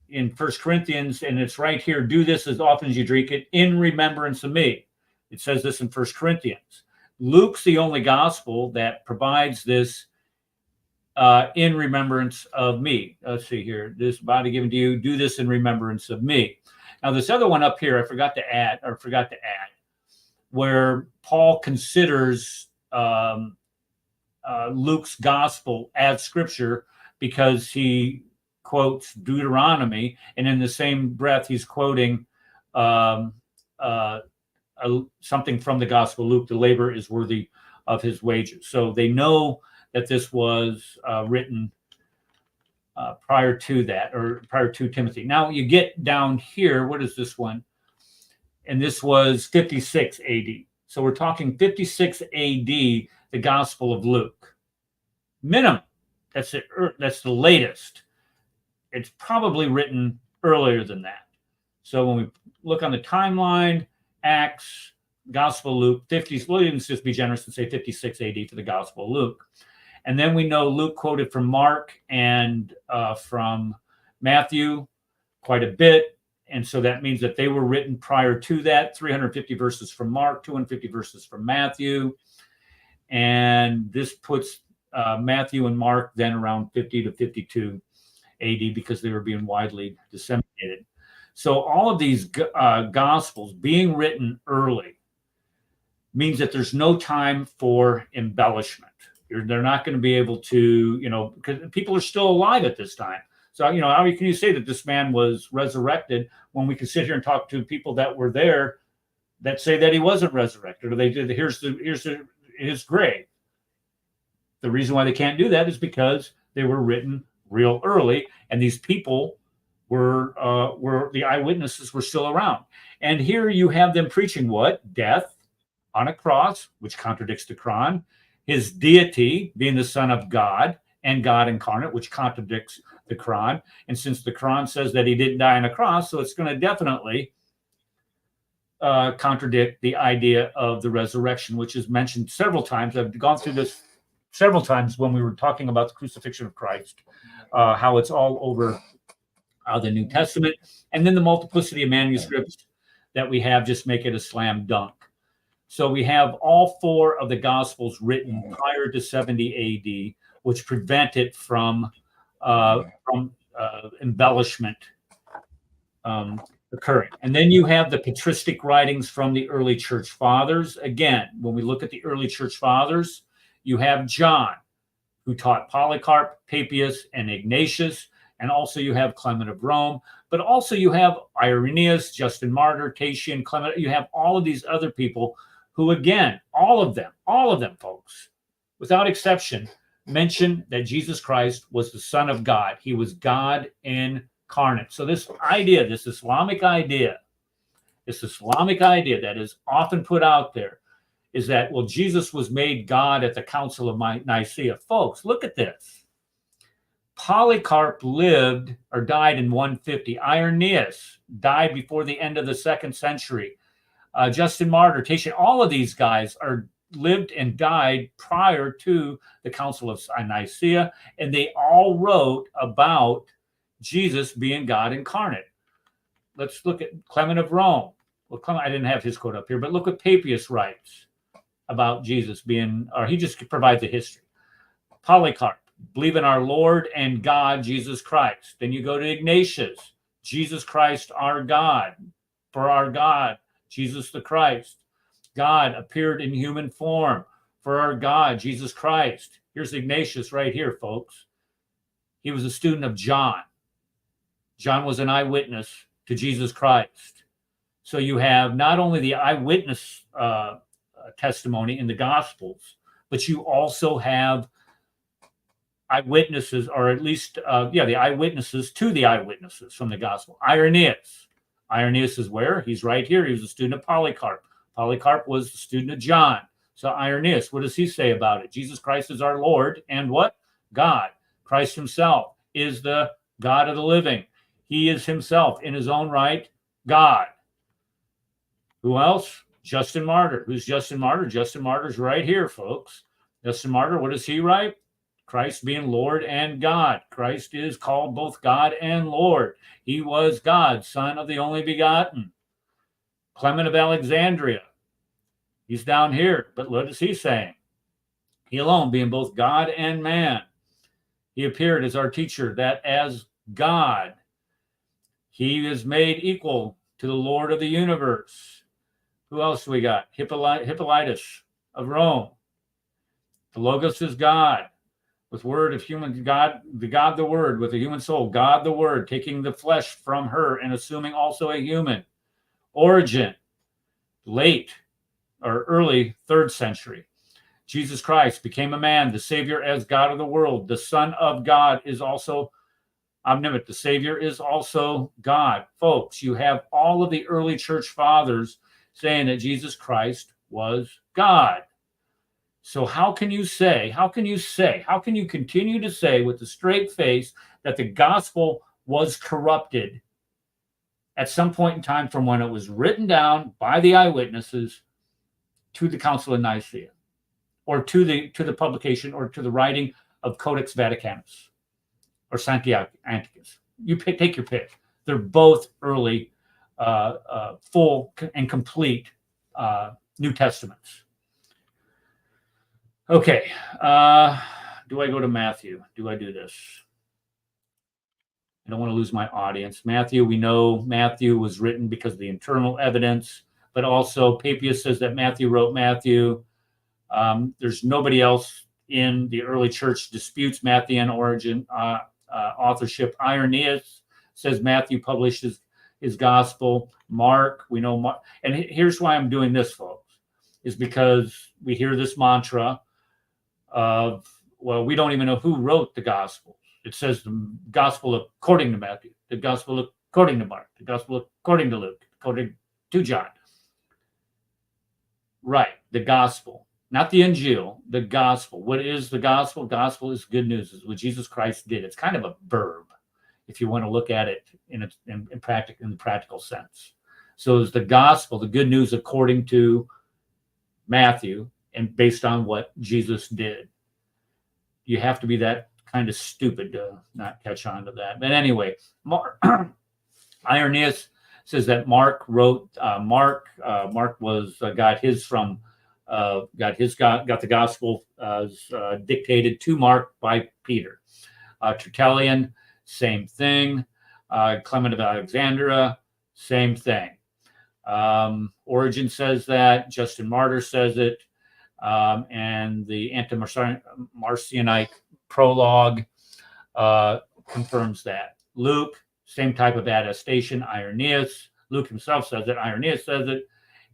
in 1 Corinthians, and it's right here, do this as often as you drink it in remembrance of me. It says this in 1 Corinthians. Luke's the only gospel that provides this in remembrance of me. Let's see here. This body given to you, do this in remembrance of me. Now, this other one up here, I forgot to add. where Paul considers Luke's gospel as scripture because he quotes Deuteronomy, and in the same breath he's quoting something from the Gospel of Luke: the labor is worthy of his wages. So they know that this was written prior to that, or prior to Timothy. Now you get down here, what is this one? And this was 56 AD. So we're talking 56 AD, the Gospel of Luke. Minimum. That's it. That's the latest. It's probably written earlier than that. So when we look on the timeline, Acts, Gospel of Luke, 50, we'll even just be generous and say 56 AD for the Gospel of Luke. And then we know Luke quoted from Mark and from Matthew quite a bit. And so that means that they were written prior to that. 350 verses from Mark, 250 verses from Matthew. And this puts Matthew and Mark then around 50 to 52 AD because they were being widely disseminated. So all of these Gospels being written early means that there's no time for embellishment. They're not going to be able to, because people are still alive at this time. So, how can you say that this man was resurrected when we can sit here and talk to people that were there that say that he wasn't resurrected, or they did, here's his grave. The reason why they can't do that is because they were written real early, and these people were the eyewitnesses were still around. And here you have them preaching what? Death on a cross, which contradicts the Quran, his deity being the Son of God and God incarnate, which contradicts the Quran. And since the Quran says that he didn't die on a cross, so it's going to definitely contradict the idea of the resurrection, which is mentioned several times. I've gone through this several times when we were talking about the crucifixion of Christ, how it's all over the New Testament. And then the multiplicity of manuscripts that we have just make it a slam dunk. So we have all four of the Gospels written prior to 70 AD, which prevent it from embellishment occurring. And then you have the patristic writings from the early church fathers. Again, when we look at the early church fathers, you have John, who taught Polycarp, Papias, and Ignatius, and also you have Clement of Rome, but also you have Irenaeus, Justin Martyr, Tatian, Clement. You have all of these other people who, again, all of them, folks, without exception, mention that Jesus Christ was the Son of God. He was God incarnate. So this idea, this Islamic idea that is often put out there is that, well, Jesus was made God at the Council of Nicaea. Folks, look at this. Polycarp lived or died in 150. Irenaeus died before the end of the 2nd century. Justin Martyr, Tatian, all of these guys lived and died prior to the Council of Nicaea, and they all wrote about Jesus being God incarnate. Let's look at Clement of Rome. Well, Clement, I didn't have his quote up here, but look what Papias writes about Jesus being, or he just provides a history. Polycarp, believe in our Lord and God, Jesus Christ. Then you go to Ignatius, Jesus Christ, our God, for our God, Jesus the Christ. God appeared in human form for our God, Jesus Christ. Here's Ignatius right here, folks. He was a student of John. John was an eyewitness to Jesus Christ. So you have not only the eyewitness testimony in the Gospels, but you also have eyewitnesses, or at least, the eyewitnesses to the eyewitnesses from the Gospel. Irenaeus. Irenaeus is where? He's right here. He was a student of Polycarp. Polycarp was the student of John. So Irenaeus, what does he say about it? Jesus Christ is our Lord and what? God. Christ himself is the God of the living. He is himself in his own right God. Who else? Justin Martyr. Who's Justin Martyr? Justin Martyr's right here, folks. Justin Martyr, what does he write? Christ being Lord and God. Christ is called both God and Lord. He was God, Son of the only begotten. Clement of Alexandria. He's down here, but what is he saying? He alone being both God and man. He appeared as our teacher, that as God, he is made equal to the Lord of the universe. Who else do we got? Hippolytus of Rome. The Logos is God, with word of human God, the Word, with a human soul. God the Word, taking the flesh from her and assuming also a human. Origen, late or early 3rd century. Jesus Christ became a man, the Savior as God of the world. The Son of God is also omnipotent. The Savior is also God. Folks, you have all of the early church fathers saying that Jesus Christ was God. So how can you continue to say with a straight face that the gospel was corrupted at some point in time from when it was written down by the eyewitnesses to the Council of Nicaea, or to the publication or to the writing of Codex Vaticanus or Sancti Antiquus? You take your pick. They're both early, full and complete New Testaments. Okay. Do I go to Matthew? Do I do this? I don't want to lose my audience. Matthew, we know Matthew was written because of the internal evidence, but also Papias says that Matthew wrote Matthew. There's nobody else in the early church disputes Matthean origin, authorship. Irenaeus says Matthew published his gospel. Mark, we know Mark. And here's why I'm doing this, folks, is because we hear this mantra of, well, we don't even know who wrote the gospel. It says the gospel according to Matthew, the gospel according to Mark, the gospel according to Luke, according to John. Right, the gospel, not the Injil, the gospel. What is the gospel? Gospel is good news. It's what Jesus Christ did. It's kind of a verb, if you want to look at it in the practical sense. So it's the gospel, the good news according to Matthew, and based on what Jesus did. You have to be that kind of stupid to not catch on to that. But anyway, Irenaeus says that Mark wrote. Mark was got the gospel dictated to Mark by Peter. Tertullian, same thing. Clement of Alexandria, same thing. Origen says that. Justin Martyr says it. And the Anti-Marcionite prologue confirms that. Luke, same type of attestation. Irenaeus, Luke himself says it. Irenaeus says it.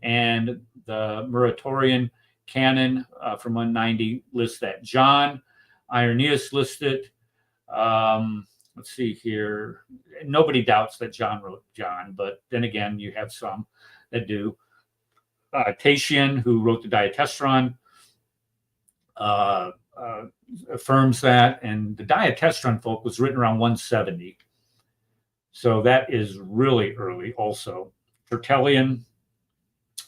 And the Muratorian canon from 190 lists that. John, Irenaeus lists it. Let's see here. Nobody doubts that John wrote John, but then again, you have some that do. Tatian, who wrote the Diatessaron, affirms that, and the Diatessaron, folk, was written around 170. So that is really early also. Tertullian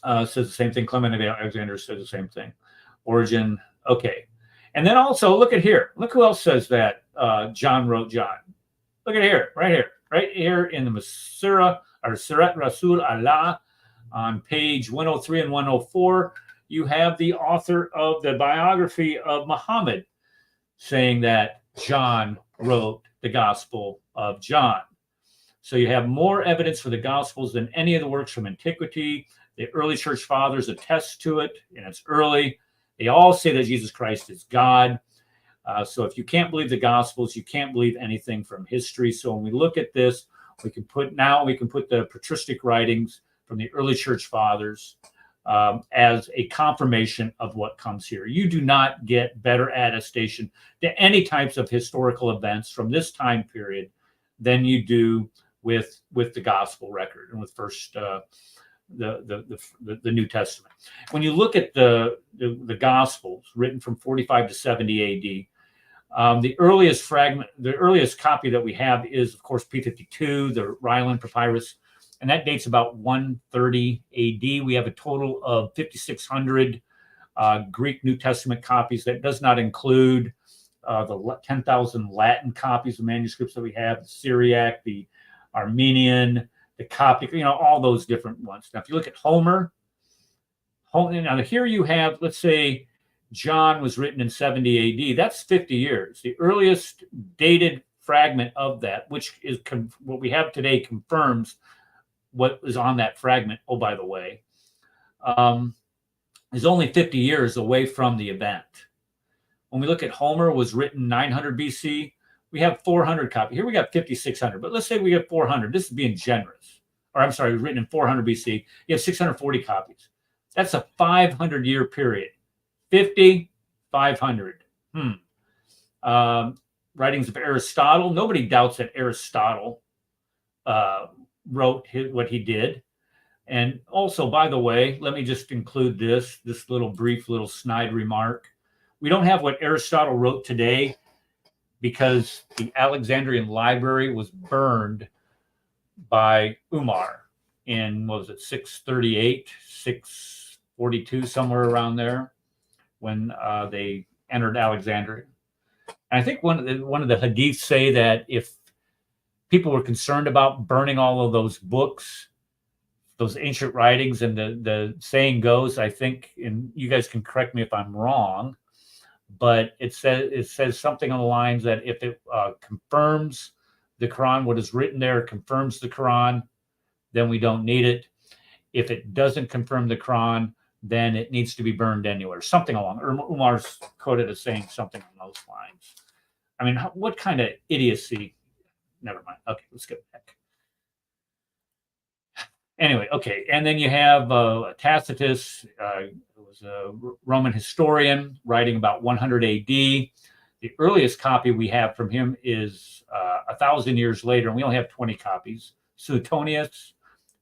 says the same thing. Clement of Alexandria says the same thing. Origen, okay. And then also, look at here. Look who else says that John wrote John. Look at here, right here in the Masira, or Sirat Rasul Allah, on page 103 and 104, you have the author of the biography of Muhammad saying that John wrote the Gospel of John. So you have more evidence for the Gospels than any of the works from antiquity. The early church fathers attest to it, and it's early. They all say that Jesus Christ is God. So if you can't believe the Gospels, you can't believe anything from history. So when we look at this, we can put the patristic writings from the early church fathers as a confirmation of what comes here. You do not get better attestation to any types of historical events from this time period than you do with the gospel record and with first the New Testament. When you look at the Gospels written from 45 to 70 AD, the earliest copy that we have is, of course, P52, the Ryland Papyrus, and that dates about 130 AD. We have a total of 5,600 Greek New Testament copies. That does not include the 10,000 Latin copies of manuscripts that we have, the Syriac, the Armenian, the Coptic, all those different ones. Now, if you look at Homer, now here you have, let's say, John was written in 70 AD. That's 50 years. The earliest dated fragment of that, which is what we have today, confirms what is on that fragment. Oh, by the way, is only 50 years away from the event. When we look at Homer was written 900 BC, we have 400 copies. Here we got 5,600, but let's say we have 400. This is being generous. Or I'm sorry, it was written in 400 BC. You have 640 copies. That's a 500-year period. 50, 500. Writings of Aristotle. Nobody doubts that Aristotle wrote what he did. And also, by the way, let me just include this little brief little snide remark. We don't have what Aristotle wrote today because the Alexandrian library was burned by Umar in, what was it, 638, 642, somewhere around there, when they entered Alexandria. And I think one of the hadiths say that if people were concerned about burning all of those books, those ancient writings, and the saying goes, I think, and you guys can correct me if I'm wrong, but it says something on the lines that if it confirms the Quran, what is written there confirms the Quran, then we don't need it. If it doesn't confirm the Quran, then it needs to be burned anywhere. Something along. Umar's quoted as saying something on those lines. I mean, what kind of idiocy? Never mind. Okay, let's get back. Anyway, okay, and then you have Tacitus, who was a Roman historian writing about 100 AD. The earliest copy we have from him is 1,000 years later, and we only have 20 copies. Suetonius,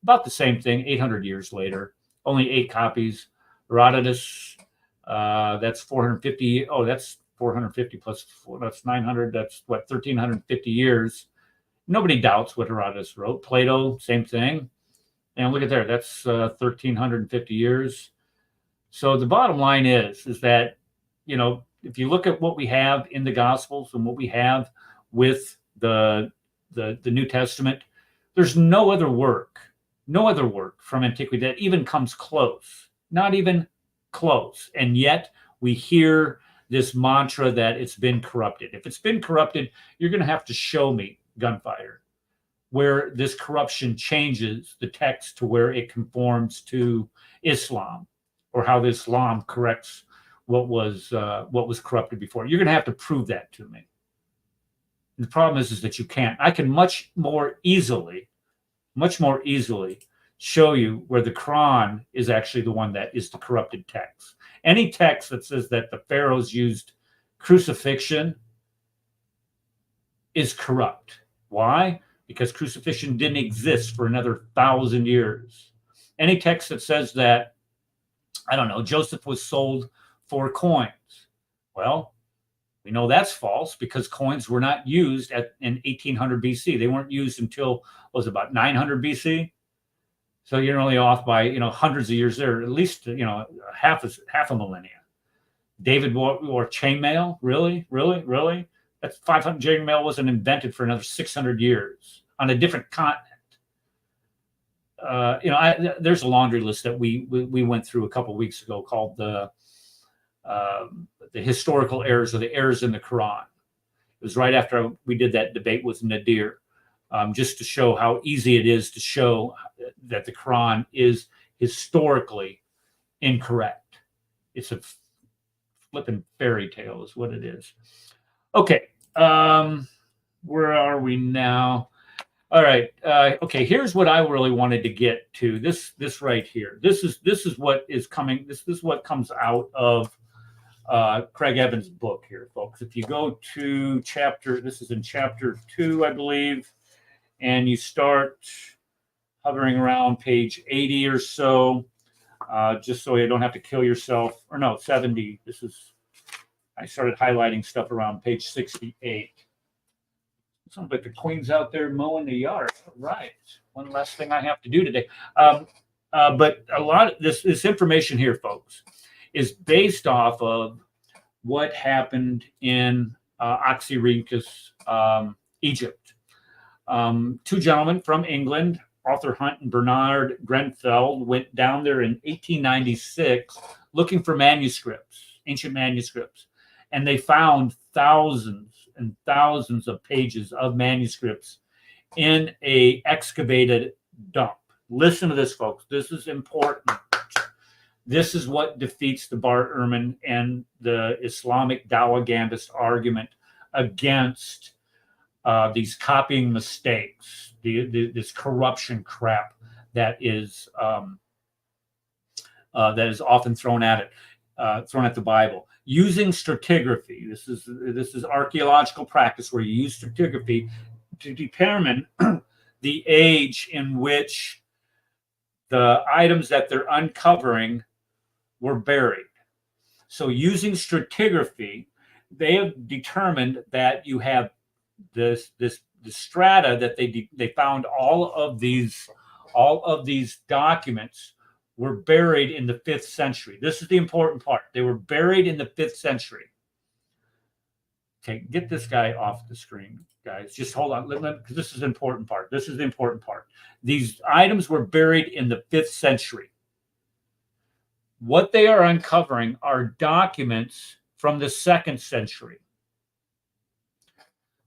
about the same thing, 800 years later, only 8 copies. Herodotus, that's 450. Oh, that's 450 plus 4, that's 900. That's what, 1,350 years. Nobody doubts what Herodotus wrote. Plato, same thing. And look at there, that's 1,350 years. So the bottom line is that, you know, if you look at what we have in the Gospels and what we have with the New Testament, there's no other work from antiquity that even comes close, not even close. And yet we hear this mantra that it's been corrupted. If it's been corrupted, you're going to have to show me, Gunfighter, where this corruption changes the text to where it conforms to Islam, or how Islam corrects what was corrupted before. You're going to have to prove that to me. And the problem is that you can't. I can much more easily show you where the Quran is actually the one that is the corrupted text. Any text that says that the pharaohs used crucifixion is corrupt. Why? Because crucifixion didn't exist for another 1,000 years. Any text that says that, I don't know, Joseph was sold for coins. Well, we know that's false because coins were not used in 1800 BC. They weren't used until, what was it, about 900 BC? So you're only off by, you know, hundreds of years there, at least, you know, half a millennia. David wore chainmail? Really? That's 500. Chainmail wasn't invented for another 600 years on a different continent. You know, there's a laundry list that we went through a couple of weeks ago called the historical errors, or the errors in the Quran. It was right after we did that debate with Nadir, just to show how easy it is to show that the Quran is historically incorrect. It's a flipping fairy tale is what it is. Okay, where are we now? All right. Okay, here's what I really wanted to get to. This right here. This is what is coming. This is what comes out of Craig Evans' book here, folks. If you go to this is in chapter 2, I believe, and you start hovering around page 80 or so, just so you don't have to kill yourself. Or no, 70. I started highlighting stuff around page 68. Sounds like the queen's out there mowing the yard. All right. One less thing I have to do today. But a lot of this information here, folks, is based off of what happened in Oxyrhynchus, Egypt. 2 gentlemen from England, Arthur Hunt and Bernard Grenfell, went down there in 1896 looking for manuscripts, ancient manuscripts. And they found thousands and thousands of pages of manuscripts in a excavated dump. Listen to this, folks. This is important. This is what defeats the Bart Erhman and the Islamic Dawahghandist argument against these copying mistakes, this corruption crap that is often thrown at the Bible. Using stratigraphy, this is archaeological practice where you use stratigraphy to determine the age in which the items that they're uncovering were buried. So using stratigraphy, they have determined that you have the strata that they found all of these documents were buried in the 5th century. This is the important part. They were buried in the 5th century. Okay, get this guy off the screen, guys. Just hold on, because this is the important part. This is the important part. These items were buried in the 5th century. What they are uncovering are documents from the 2nd century.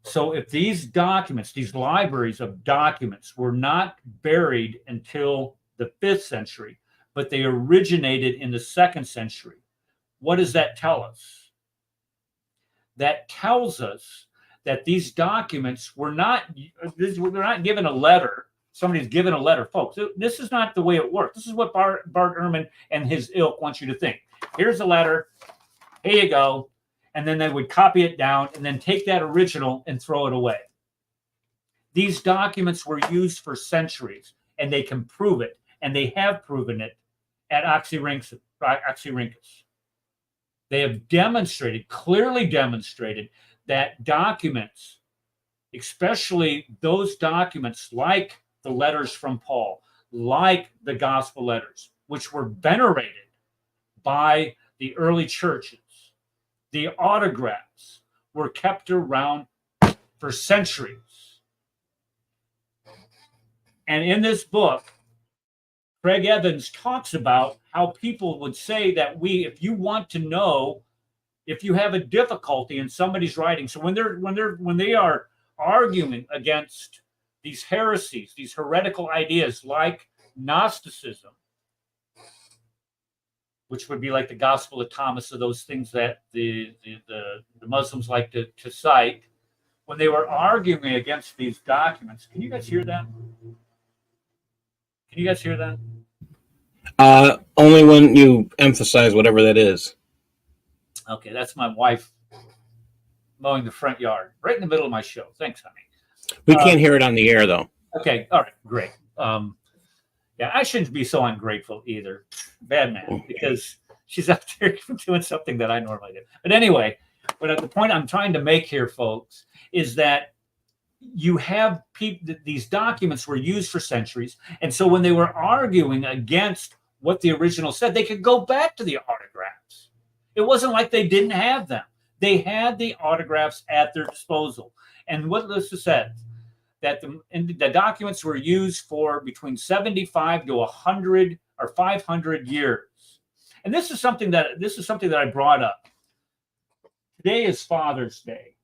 So if these documents, these libraries of documents, were not buried until the 5th century, but they originated in the 2nd century, what does that tell us? That tells us that these documents were not given a letter. Somebody's given a letter. Folks, this is not the way it works. This is what Bart Erhman and his ilk wants you to think. Here's a letter. Here you go. And then they would copy it down and then take that original and throw it away. These documents were used for centuries, and they can prove it, and they have proven it at Oxyrhynchus. They have demonstrated, clearly demonstrated, that documents, especially those documents like the letters from Paul, like the gospel letters, which were venerated by the early churches, the autographs were kept around for centuries. And in this book, Craig Evans talks about how people would say that if you want to know if you have a difficulty in somebody's writing, so when they are arguing against these heresies, these heretical ideas like Gnosticism, which would be like the Gospel of Thomas, or those things that the Muslims like to cite, when they were arguing against these documents. Can you guys hear that? Can you guys hear that? Only when you emphasize whatever that is. Okay, that's my wife mowing the front yard right in the middle of my show. Thanks, honey. We can't hear it on the air, though. Okay, all right, great. Yeah, I shouldn't be so ungrateful either. Bad man, because she's out there doing something that I normally do. But anyway, the point I'm trying to make here, folks, is that you have these documents were used for centuries, and so when they were arguing against what the original said, they could go back to the autographs. It wasn't like they didn't have them. They had the autographs at their disposal. And what this said, that the documents were used for between 75 to 100 or 500 years. And this is something that I brought up. Today is Father's Day,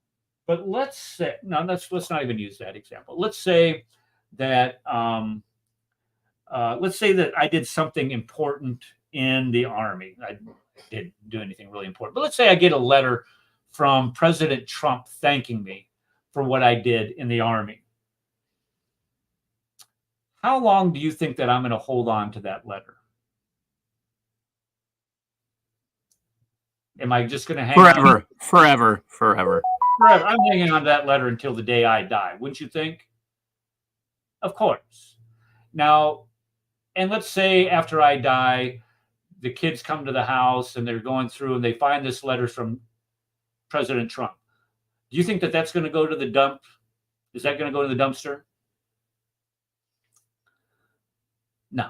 but let's not even use that example. Let's say that I did something important in the Army. I didn't do anything really important, but let's say I get a letter from President Trump thanking me for what I did in the Army. How long do you think that I'm going to hold on to that letter? Am I just going to hang on? Forever. Forever. I'm hanging on to that letter until the day I die. Wouldn't you think? Of course. Now, and let's say after I die, the kids come to the house and they're going through and they find this letter from President Trump. Do you think that that's going to go to the dump? Is that going to go to the dumpster? No,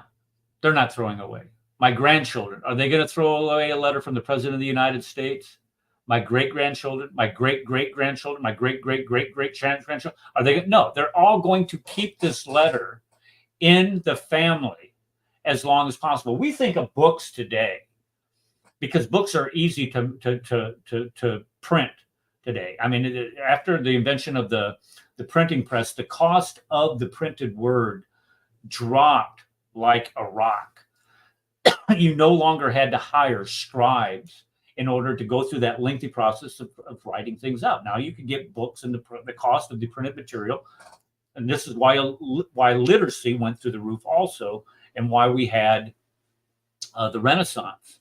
they're not throwing away. My grandchildren, are they going to throw away a letter from the President of the United States? My great-grandchildren, my great-great-grandchildren, my great-great-great-great-grandchildren, are they? No, they're all going to keep this letter in the family as long as possible. We think of books today because books are easy to print today. I mean, after the invention of the printing press, the cost of the printed word dropped like a rock. you no longer had to hire scribes in order to go through that lengthy process of writing things out. Now you can get books, and the cost of the printed material, and this is why literacy went through the roof also, and why we had the Renaissance.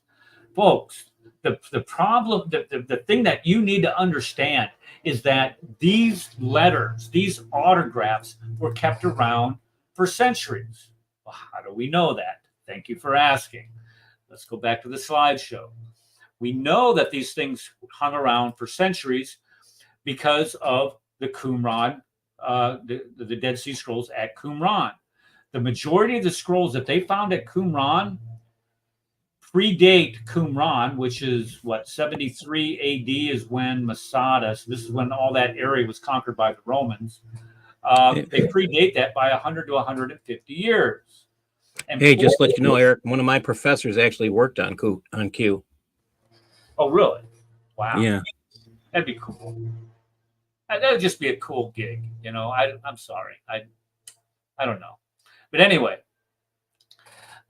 Folks, the problem, the thing that you need to understand is that these letters, these autographs were kept around for centuries. Well, how do we know that? Thank you for asking. Let's go back to the slideshow. We know that these things hung around for centuries because of the Qumran, the Dead Sea Scrolls at Qumran. The majority of the scrolls that they found at Qumran predate Qumran, which is what, 73 AD is when Masada, so this is when all that area was conquered by the Romans. They predate that by 100 to 150 years. And hey, just let you know, Eric, one of my professors actually worked on Q. Oh, really? Wow. Yeah. That'd be cool. That would just be a cool gig. You know, I'm sorry. I don't know. But anyway,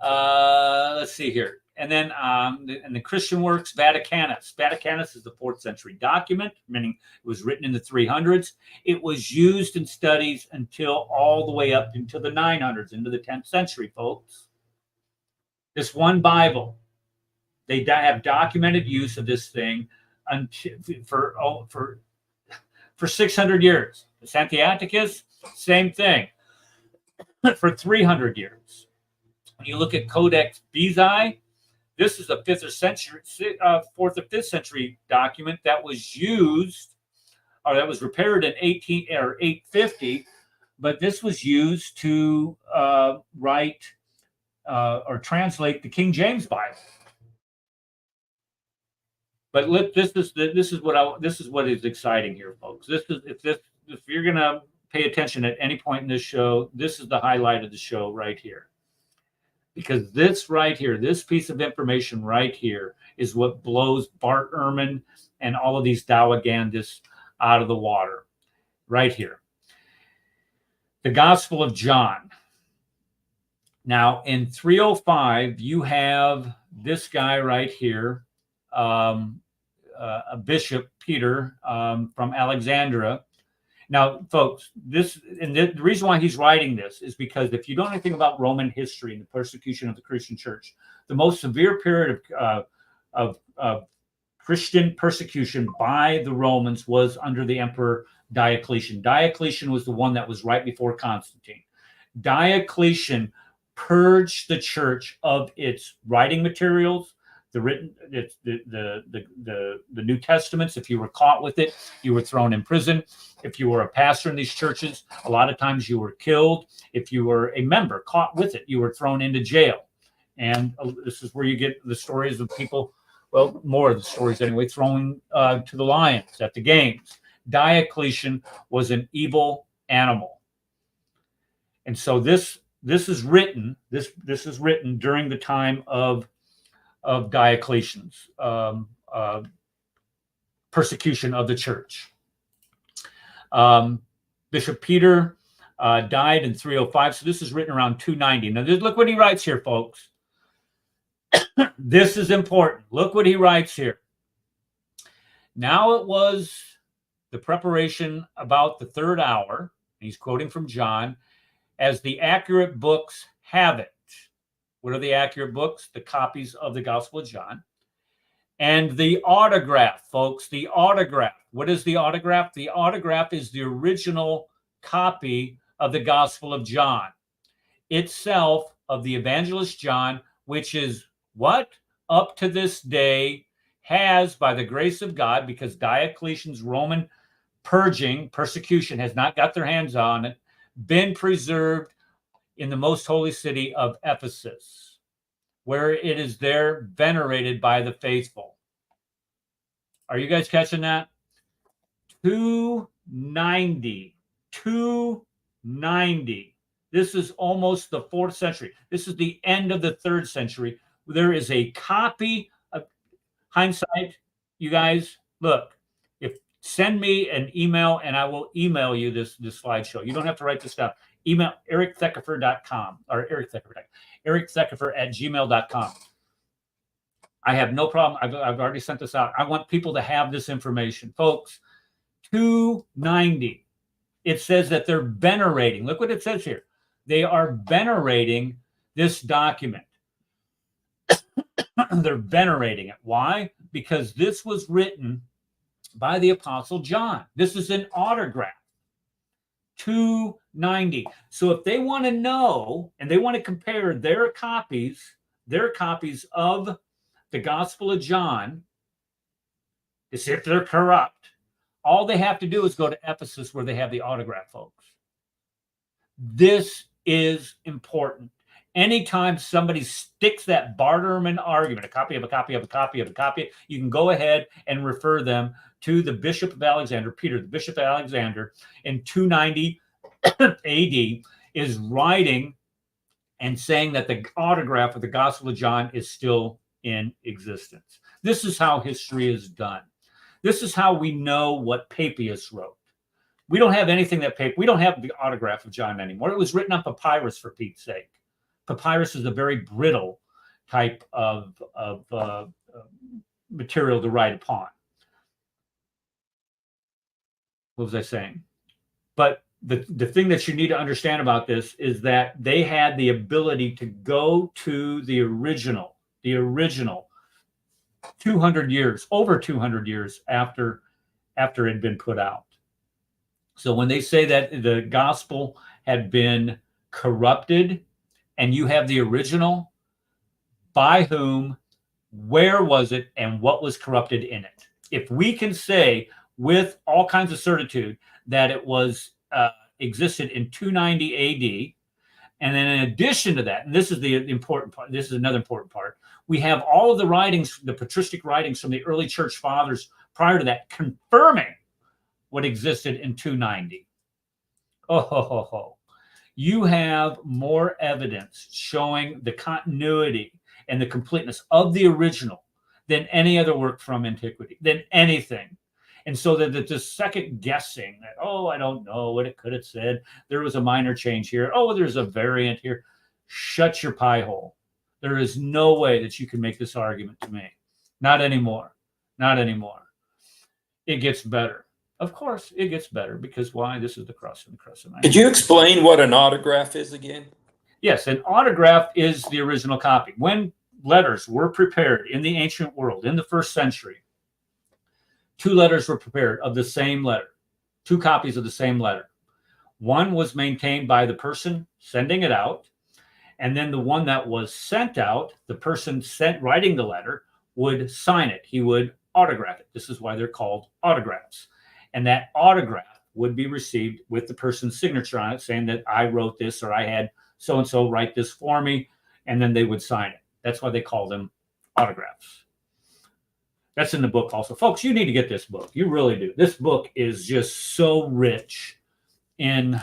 let's see here. And then in the Christian works, Vaticanus. Vaticanus is the 4th century document, meaning it was written in the 300s. It was used in studies until all the way up into the 900s, into the 10th century, folks. This one Bible, they have documented use of this thing until, for 600 years. The Sinaiticus, same thing, for 300 years. When you look at Codex Bezae, this is a 4th or 5th century document that was used, or that was repaired in 850, but this was used to write or translate the King James Bible. But this is what is exciting here, folks. If you're gonna pay attention at any point in this show, this is the highlight of the show right here. Because this right here, this piece of information right here is what blows Bart Erhman and all of these Dawahghandists out of the water. Right here. The Gospel of John. Now, in 305, you have this guy right here, a Bishop Peter from Alexandria. Now, folks, the reason why he's writing this is because if you don't know anything about Roman history and the persecution of the Christian church, the most severe period of Christian persecution by the Romans was under the Emperor Diocletian. Diocletian was the one that was right before Constantine. Diocletian purged the church of its writing materials, the New Testaments. If you were caught with it, you were thrown in prison. If you were a pastor in these churches, a lot of times you were killed. If you were a member caught with it, you were thrown into jail. And this is where you get the stories of people, well, more of the stories anyway, thrown to the lions at the games. Diocletian was an evil animal. And so this is written during the time of Diocletian's persecution of the church. Bishop Peter died in 305, so this is written around 290. Now, look what he writes here, folks. This is important. Look what he writes here. Now it was the preparation about the 3rd hour, he's quoting from John, as the accurate books have it. What are the accurate books? The copies of the Gospel of John. And the autograph, folks, the autograph. What is the autograph? The autograph is the original copy of the Gospel of John itself, of the evangelist John, which is what? Up to this day has, by the grace of God, because Diocletian's Roman persecution has not got their hands on it, been preserved in the most holy city of Ephesus, where it is there venerated by the faithful. Are you guys catching that? 290. This is almost the 4th century. This is the end of the 3rd century. There is a copy of hindsight. You guys, look, send me an email and I will email you this slideshow. You don't have to write this down. Email ericthekefer.com or ericthekefer@gmail.com. I have no problem. I've already sent this out. I want people to have this information. Folks, 290. It says that they're venerating. Look what it says here. They are venerating this document. They're venerating it. Why? Because this was written by the Apostle John. This is an autograph. 290. So if they want to know and they want to compare their copies of the Gospel of John to see if they're corrupt, all they have to do is go to Ephesus where they have the autograph, folks. This is important. Anytime somebody sticks that Bart Erhman argument, a copy of a copy of a copy of a copy, you can go ahead and refer them to the Bishop of Alexander, Peter, the Bishop of Alexander, in 290 AD, is writing and saying that the autograph of the Gospel of John is still in existence. This is how history is done. This is how we know what Papias wrote. We don't have anything we don't have the autograph of John anymore. It was written on papyrus, for Pete's sake. Papyrus is a very brittle type of material to write upon. What was I saying? But the thing that you need to understand about this is that they had the ability to go to the original 200 years, over 200 years after it had been put out. So when they say that the gospel had been corrupted and you have the original, by whom, where was it, and what was corrupted in it? If we can say with all kinds of certitude that it was existed in 290 AD, and then in addition to that, and this is the important part, this is another important part, we have all of the writings, the patristic writings from the early church fathers prior to that confirming what existed in 290. You have more evidence showing the continuity and the completeness of the original than any other work from antiquity, than anything. And so that the second guessing that, oh, I don't know what it could have said. There was a minor change here. Oh, there's a variant here. Shut your pie hole. There is no way that you can make this argument to me. Not anymore. Not anymore. It gets better. Of course, it gets better because why? This is the Crescent. Could you explain what an autograph is again? Yes, an autograph is the original copy. When letters were prepared in the ancient world, in the first century, 2 letters were prepared of the same letter, 2 copies of the same letter. One was maintained by the person sending it out, and then the one that was sent out, the person writing the letter would sign it. He would autograph it. This is why they're called autographs. And that autograph would be received with the person's signature on it, saying that I wrote this or I had so-and-so write this for me, and then they would sign it. That's why they call them autographs. That's in the book also. Folks, you need to get this book. You really do. This book is just so rich in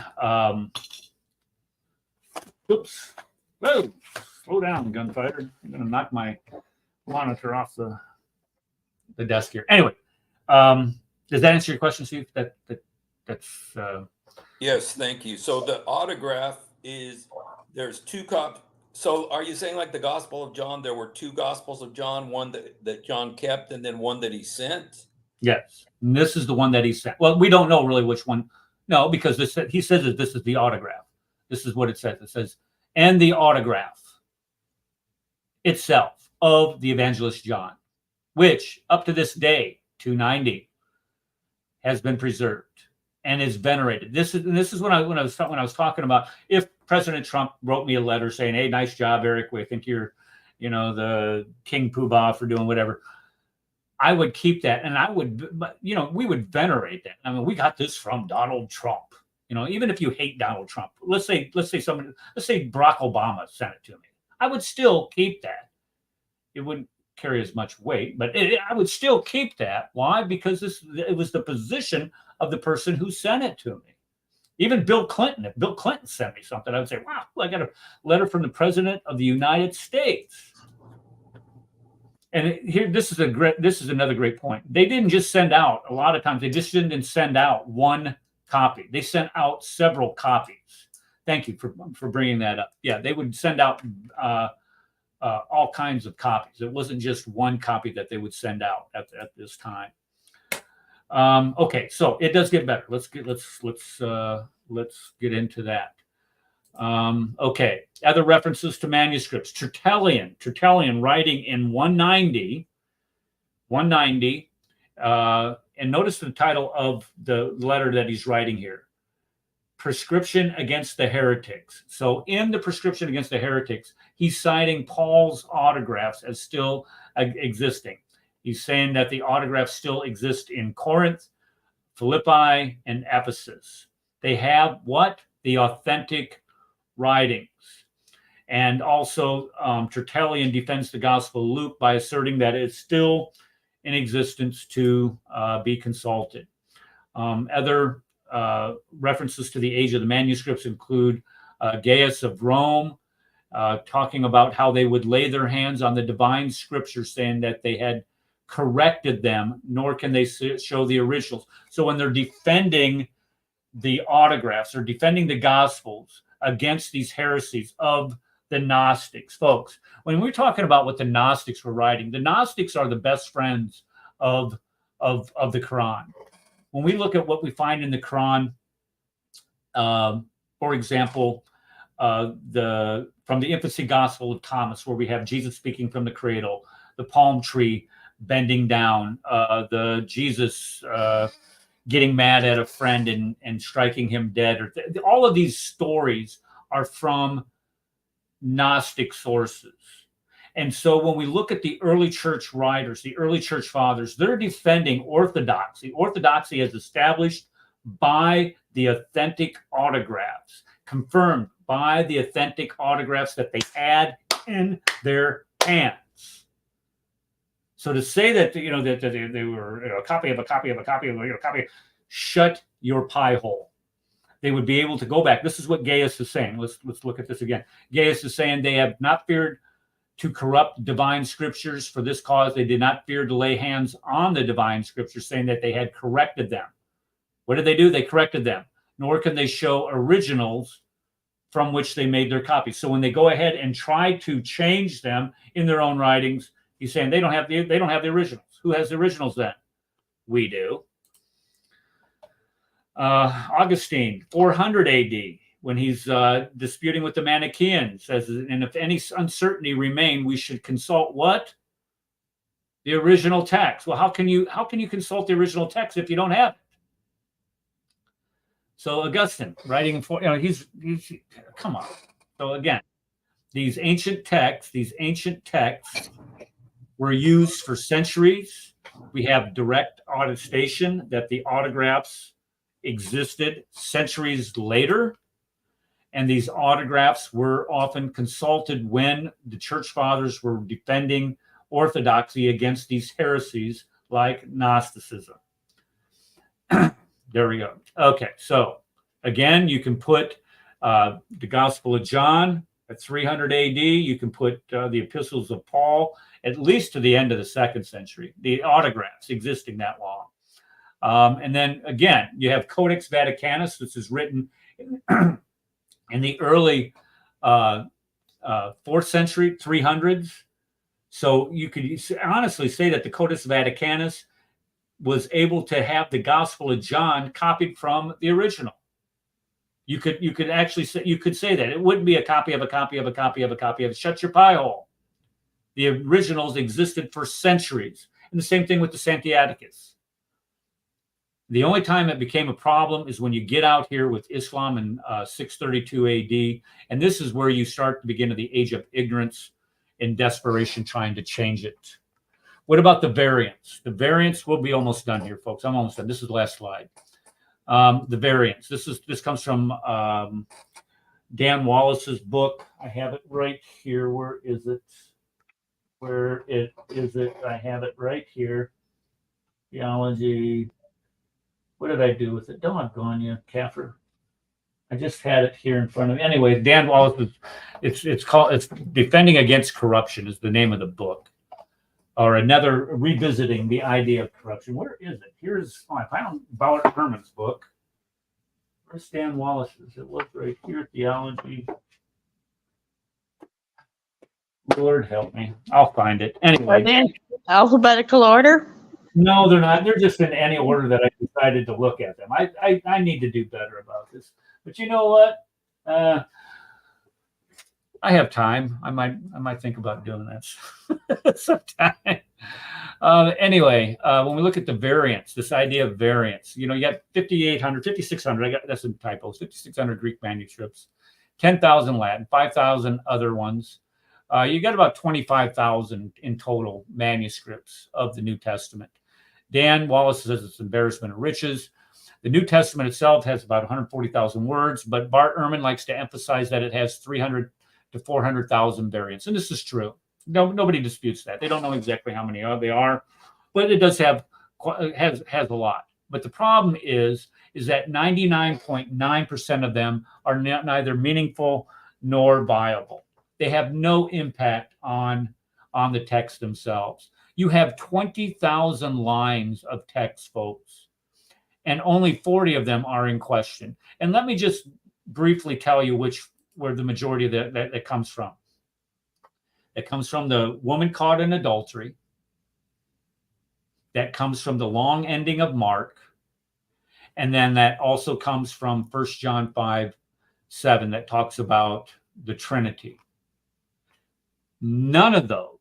oops. Whoa, slow down, gunfighter. I'm gonna knock my monitor off the desk here. Anyway, does that answer your question, Steve? That's Yes, thank you. So the autograph is there's 2 copies. So are you saying like the Gospel of John, there were 2 Gospels of John, one that John kept and then one that he sent? Yes. And this is the one that he sent. Well, we don't know really which one. No, because he says that this is the autograph. This is what it says. It says, and the autograph itself of the evangelist John, which up to this day, 290, has been preserved and is venerated. This is when I was talking about if President Trump wrote me a letter saying, "Hey, nice job, Eric. We think you're, the King Poobah for doing whatever." I would keep that, and we would venerate that. I mean, we got this from Donald Trump. Even if you hate Donald Trump, let's say Barack Obama sent it to me, I would still keep that. It wouldn't carry as much weight, but I would still keep that. Why? Because it was the position of the person who sent it to me. Even Bill Clinton, if Bill Clinton sent me something, I would say, wow, I got a letter from the President of the United States. And here, this is another great point. They didn't just send out, a lot of times, they just didn't send out one copy. They sent out several copies. Thank you for bringing that up. Yeah, they would send out all kinds of copies. It wasn't just one copy that they would send out at this time. Okay, so it does get better. Let's get into that. Okay, other references to manuscripts. Tertullian writing in 190, and notice the title of the letter that he's writing here. Prescription against the heretics. So in the prescription against the heretics, he's citing Paul's autographs as still existing. He's saying that the autographs still exist in Corinth, Philippi, and Ephesus. They have what? The authentic writings. And also Tertullian defends the Gospel of Luke by asserting that it's still in existence to be consulted. Other references to the age of the manuscripts include Gaius of Rome, talking about how they would lay their hands on the divine scriptures, saying that they had corrected them, nor can they show the originals. So when they're defending the autographs or defending the Gospels against these heresies of the Gnostics, folks, when we're talking about what the Gnostics were writing, the Gnostics are the best friends of the Quran. When we look at what we find in the Quran, for example, from the infancy gospel of Thomas, where we have Jesus speaking from the cradle, the palm tree bending down, the Jesus getting mad at a friend and striking him dead, or all of these stories are from Gnostic sources. And so when we look at the early church writers, the early church fathers, they're defending orthodoxy. Orthodoxy is established by the authentic autographs, confirmed by the authentic autographs that they had in their hands. So to say that, that they were a copy of a copy of a copy of a copy, shut your pie hole. They would be able to go back. This is what Gaius is saying. Let's look at this again. Gaius is saying they have not feared to corrupt divine scriptures. For this cause, they did not fear to lay hands on the divine scriptures, saying that they had corrected them. What did they do? They corrected them. Nor can they show originals from which they made their copies. So when they go ahead and try to change them in their own writings, he's saying they don't have the originals. Who has the originals then? We do. Augustine, 400 AD, when he's disputing with the Manichaeans, says, and if any uncertainty remain, we should consult what? The original text. Well, how can you consult the original text if you don't have it? So Augustine, writing for, he's come on. So again, these ancient texts were used for centuries. We have direct attestation that the autographs existed centuries later, and these autographs were often consulted when the church fathers were defending orthodoxy against these heresies like Gnosticism. There we go. Okay, so again, you can put the Gospel of John at 300 AD. You can put the epistles of Paul at least to the end of the 2nd century, the autographs existing that long. And then again, you have Codex Vaticanus. This is written in the early 4th century, 300s. So you could honestly say that the Codex Vaticanus was able to have the Gospel of John copied from the original. You could actually say, that it wouldn't be a copy of a copy of a copy of a copy of. Shut your pie hole. The originals existed for centuries, and the same thing with the Sinaiticus. The only time it became a problem is when you get out here with Islam in 632 AD, and this is where you start the beginning of the age of ignorance and desperation, trying to change it. What about the variants? The variants, we'll be almost done here, folks. I'm almost done. This is the last slide. The variants. This comes from Dan Wallace's book. I have it right here. Where is it? I have it right here. Theology. What did I do with it? Doggone you, Kaffir. I just had it here in front of me. Anyway, Dan Wallace, it's Defending Against Corruption is the name of the book. Or another, revisiting the idea of corruption. Where is it? I found Bart Erhman's book. Where's Dan Wallace's? It was right here, Theology. Lord help me. I'll find it. Are Anyway. they in alphabetical order? No, they're not. They're just in any order that I decided to look at them. I need to do better about this. But you know what? I have time. I might think about doing this sometime. Anyway, when we look at the variants, this idea of variants, you got 5,800, 5,600. That's some typos. 5,600 Greek manuscripts, 10,000 Latin, 5,000 other ones. You got about 25,000 in total manuscripts of the New Testament. Dan Wallace says it's embarrassment of riches. The New Testament itself has about 140,000 words, but Bart Erhman likes to emphasize that it has 300 to 400,000 variants. And this is true. Nobody disputes that. They don't know exactly how many they are, but it does has a lot. But the problem is that 99.9% of them are neither meaningful nor viable. They have no impact on the text themselves. You have 20,000 lines of text, folks, and only 40 of them are in question. And let me just briefly tell you where the majority of that comes from. It comes from the woman caught in adultery. That comes from the long ending of Mark. And then that also comes from 1 John 5:7 that talks about the Trinity. None of those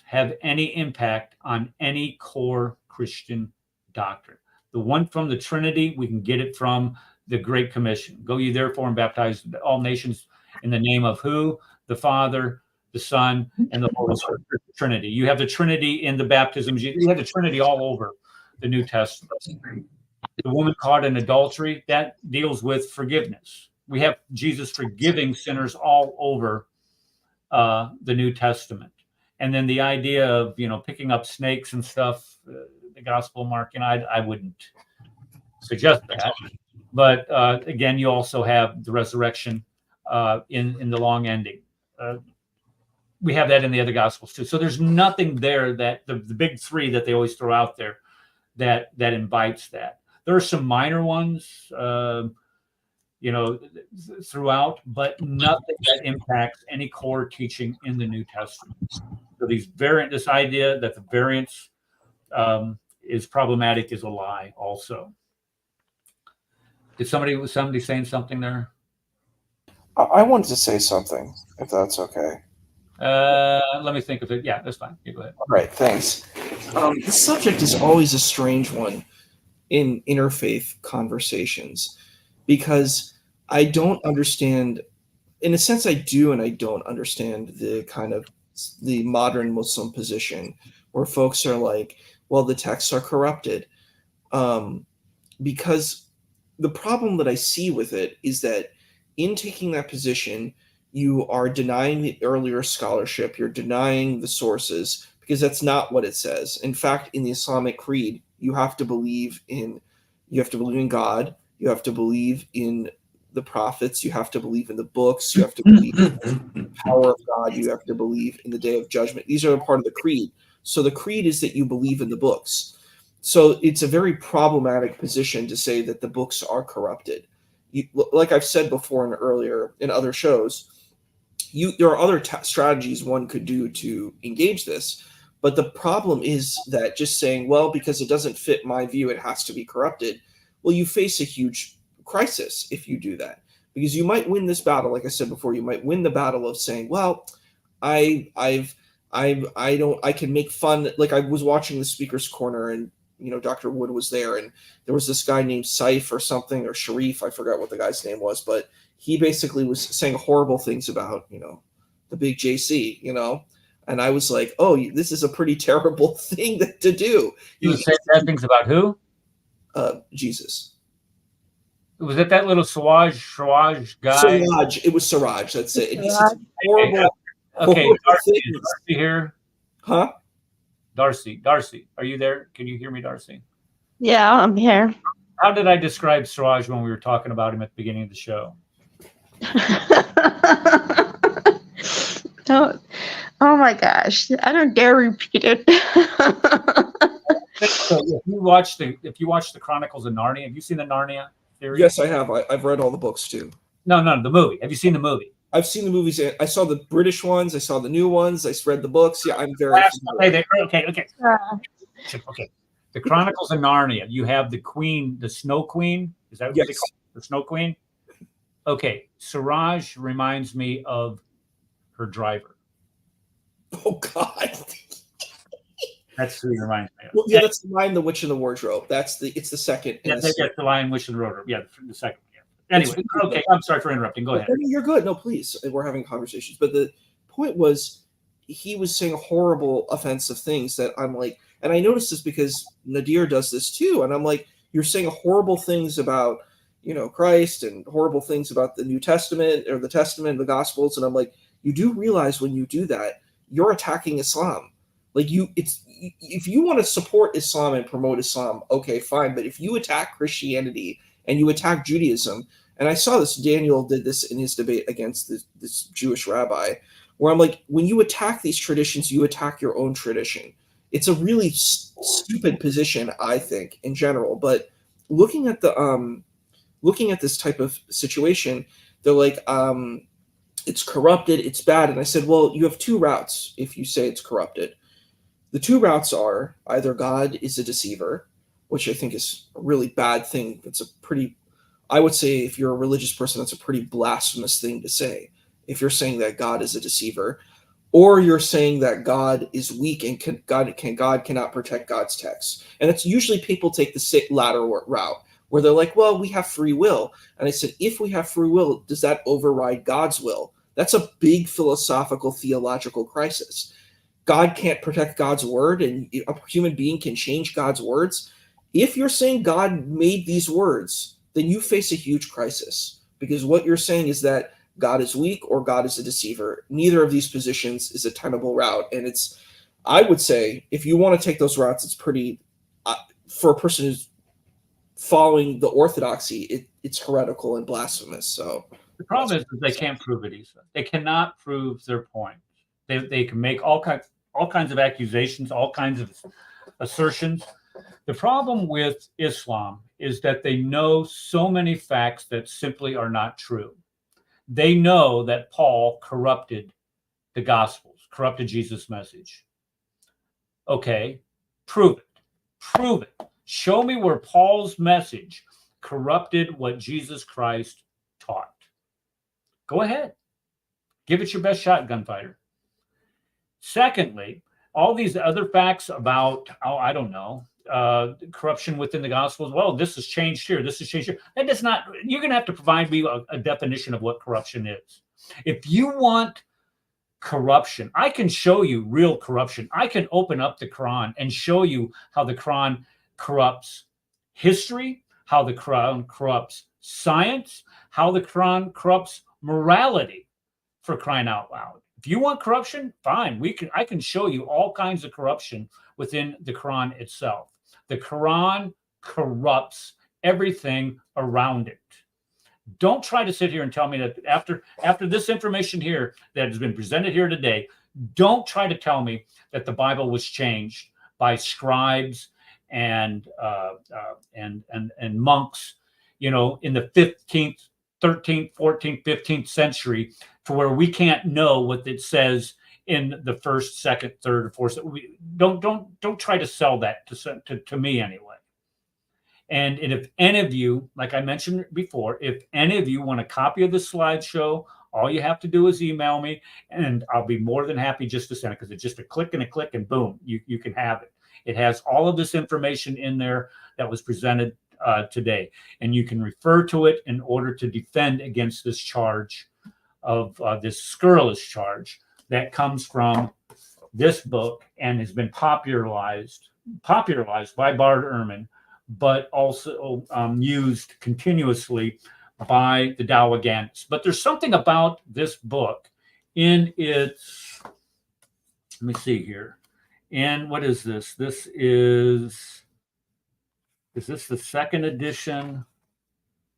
have any impact on any core Christian doctrine. The one from the Trinity, we can get it from the Great Commission. Go ye therefore and baptize all nations in the name of who? The Father, the Son, and the Holy Spirit. The Trinity. You have the Trinity in the baptisms. You have the Trinity all over the New Testament. The woman caught in adultery, that deals with forgiveness. We have Jesus forgiving sinners all over the New Testament. And then the idea of, picking up snakes and stuff, the Gospel of Mark, I wouldn't suggest that. But again, you also have the resurrection in the long ending. We have that in the other Gospels too. So there's nothing there that the big three that they always throw out there that invites that. There are some minor ones, throughout, but nothing that impacts any core teaching in the New Testament. So this idea that the variance is problematic is a lie also. Was somebody saying something there? I wanted to say something, if that's okay. Let me think of it. Yeah, that's fine. You go ahead. All right, thanks. The subject is always a strange one in interfaith conversations because I don't understand, in a sense I do and I don't understand the modern Muslim position where folks are like, well, the texts are corrupted. Because the problem that I see with it is that in taking that position, you are denying the earlier scholarship, you're denying the sources, because that's not what it says. In fact, in the Islamic creed, you have to believe in God, you have to believe in the prophets, you have to believe in the books, you have to believe in the power of God, you have to believe in the day of judgment. These are a part of the creed. So the creed is that you believe in the books. So it's a very problematic position to say that the books are corrupted. Like I've said before in other shows, there are other strategies one could do to engage this. But the problem is that just saying, well, because it doesn't fit my view, it has to be corrupted. Well, you face a huge crisis if you do that, because you might win this battle. Like I said before, you might win the battle of saying, well, I can make fun. Like I was watching the Speaker's Corner and, Dr. Wood was there and there was this guy named Saif or something, or Sharif. I forgot what the guy's name was, but he basically was saying horrible things about, the big JC, and I was like, oh, this is a pretty terrible thing to do. He was saying bad things about who? Jesus. Was it that little Siraj guy? Siraj. It was Siraj. That's it. It's horrible. Okay, Darcy, is Darcy here? Huh? Darcy, are you there? Can you hear me, Darcy? Yeah, I'm here. How did I describe Siraj when we were talking about him at the beginning of the show? Oh my gosh! I don't dare repeat it. So if you watch the Chronicles of Narnia, have you seen the Narnia series? Yes, I have. I've read all the books too. No, the movie. Have you seen the movie? I've seen the movies. I saw the British ones. I saw the new ones. I read the books. Yeah, I'm very familiar. Okay. The Chronicles of Narnia. You have the Queen, the Snow Queen. Is that what they call it? The Snow Queen? Okay. Siraj reminds me of her driver. Oh God. That's who he reminds me of. Well, yeah, that's the Lion, the Witch, and the Wardrobe. It's the second. Yeah, that's the Lion, Witch, and the Wardrobe. Yeah, the second. Yeah. Anyway, okay. I'm sorry for interrupting. Go ahead. No, you're good. No, please. We're having conversations. But the point was, he was saying horrible, offensive things that I'm like, and I noticed this because Nadir does this too, and I'm like, you're saying horrible things about, Christ, and horrible things about the New Testament or the Testament, the Gospels, and I'm like, you do realize when you do that, you're attacking Islam. Like if you want to support Islam and promote Islam, okay, fine. But if you attack Christianity and you attack Judaism, and I saw this, Daniel did this in his debate against this Jewish rabbi, where I'm like, when you attack these traditions, you attack your own tradition. It's a really stupid position, I think, in general. But looking at this type of situation, they're like, it's corrupted, it's bad. And I said, well, you have two routes if you say it's corrupted. The two routes are either God is a deceiver, which I think is a really bad thing. I would say if you're a religious person, that's a pretty blasphemous thing to say. If you're saying that God is a deceiver, or you're saying that God is weak and God cannot protect God's text. And it's usually people take the latter route, where they're like, well, we have free will. And I said, if we have free will, does that override God's will? That's a big philosophical, theological crisis. God can't protect God's word, and a human being can change God's words. If you're saying God made these words, then you face a huge crisis, because what you're saying is that God is weak or God is a deceiver. Neither of these positions is a tenable route. And I would say, if you want to take those routes, it's pretty, for a person who's following the orthodoxy, it's heretical and blasphemous. So the problem is they can't prove it either. They cannot prove their point. They can make all kinds of accusations, all kinds of assertions. The problem with Islam is that they know so many facts that simply are not true. They know that Paul corrupted the Gospels, corrupted Jesus' message. Okay, prove it. Prove it. Show me where Paul's message corrupted what Jesus Christ taught. Go ahead. Give it your best shot, gunfighter. Secondly, all these other facts about, corruption within the Gospels. Well, this has changed here. This has changed here. That does not, you're going to have to provide me a definition of what corruption is. If you want corruption, I can show you real corruption. I can open up the Quran and show you how the Quran corrupts history, how the Quran corrupts science, how the Quran corrupts morality, for crying out loud. If you want corruption, fine. I can show you all kinds of corruption within the Quran itself. The Quran corrupts everything around it. Don't try to sit here and tell me that after this information here that has been presented here today, don't try to tell me that the Bible was changed by scribes and monks, in the 15th, 13th, 14th, 15th century, to where we can't know what it says in the first, second, third, or fourth. Don't try to sell that to me anyway. And if any of you, like I mentioned before, if any of you want a copy of the slideshow, all you have to do is email me, and I'll be more than happy just to send it, because it's just a click, and boom, you can have it. It has all of this information in there that was presented today, and you can refer to it in order to defend against this charge of this scurrilous charge that comes from this book and has been popularized by Bart Erhman, but also used continuously by the Dawahghandists. But there's something about this book in its, let me see here. And what is this? Is this the second edition?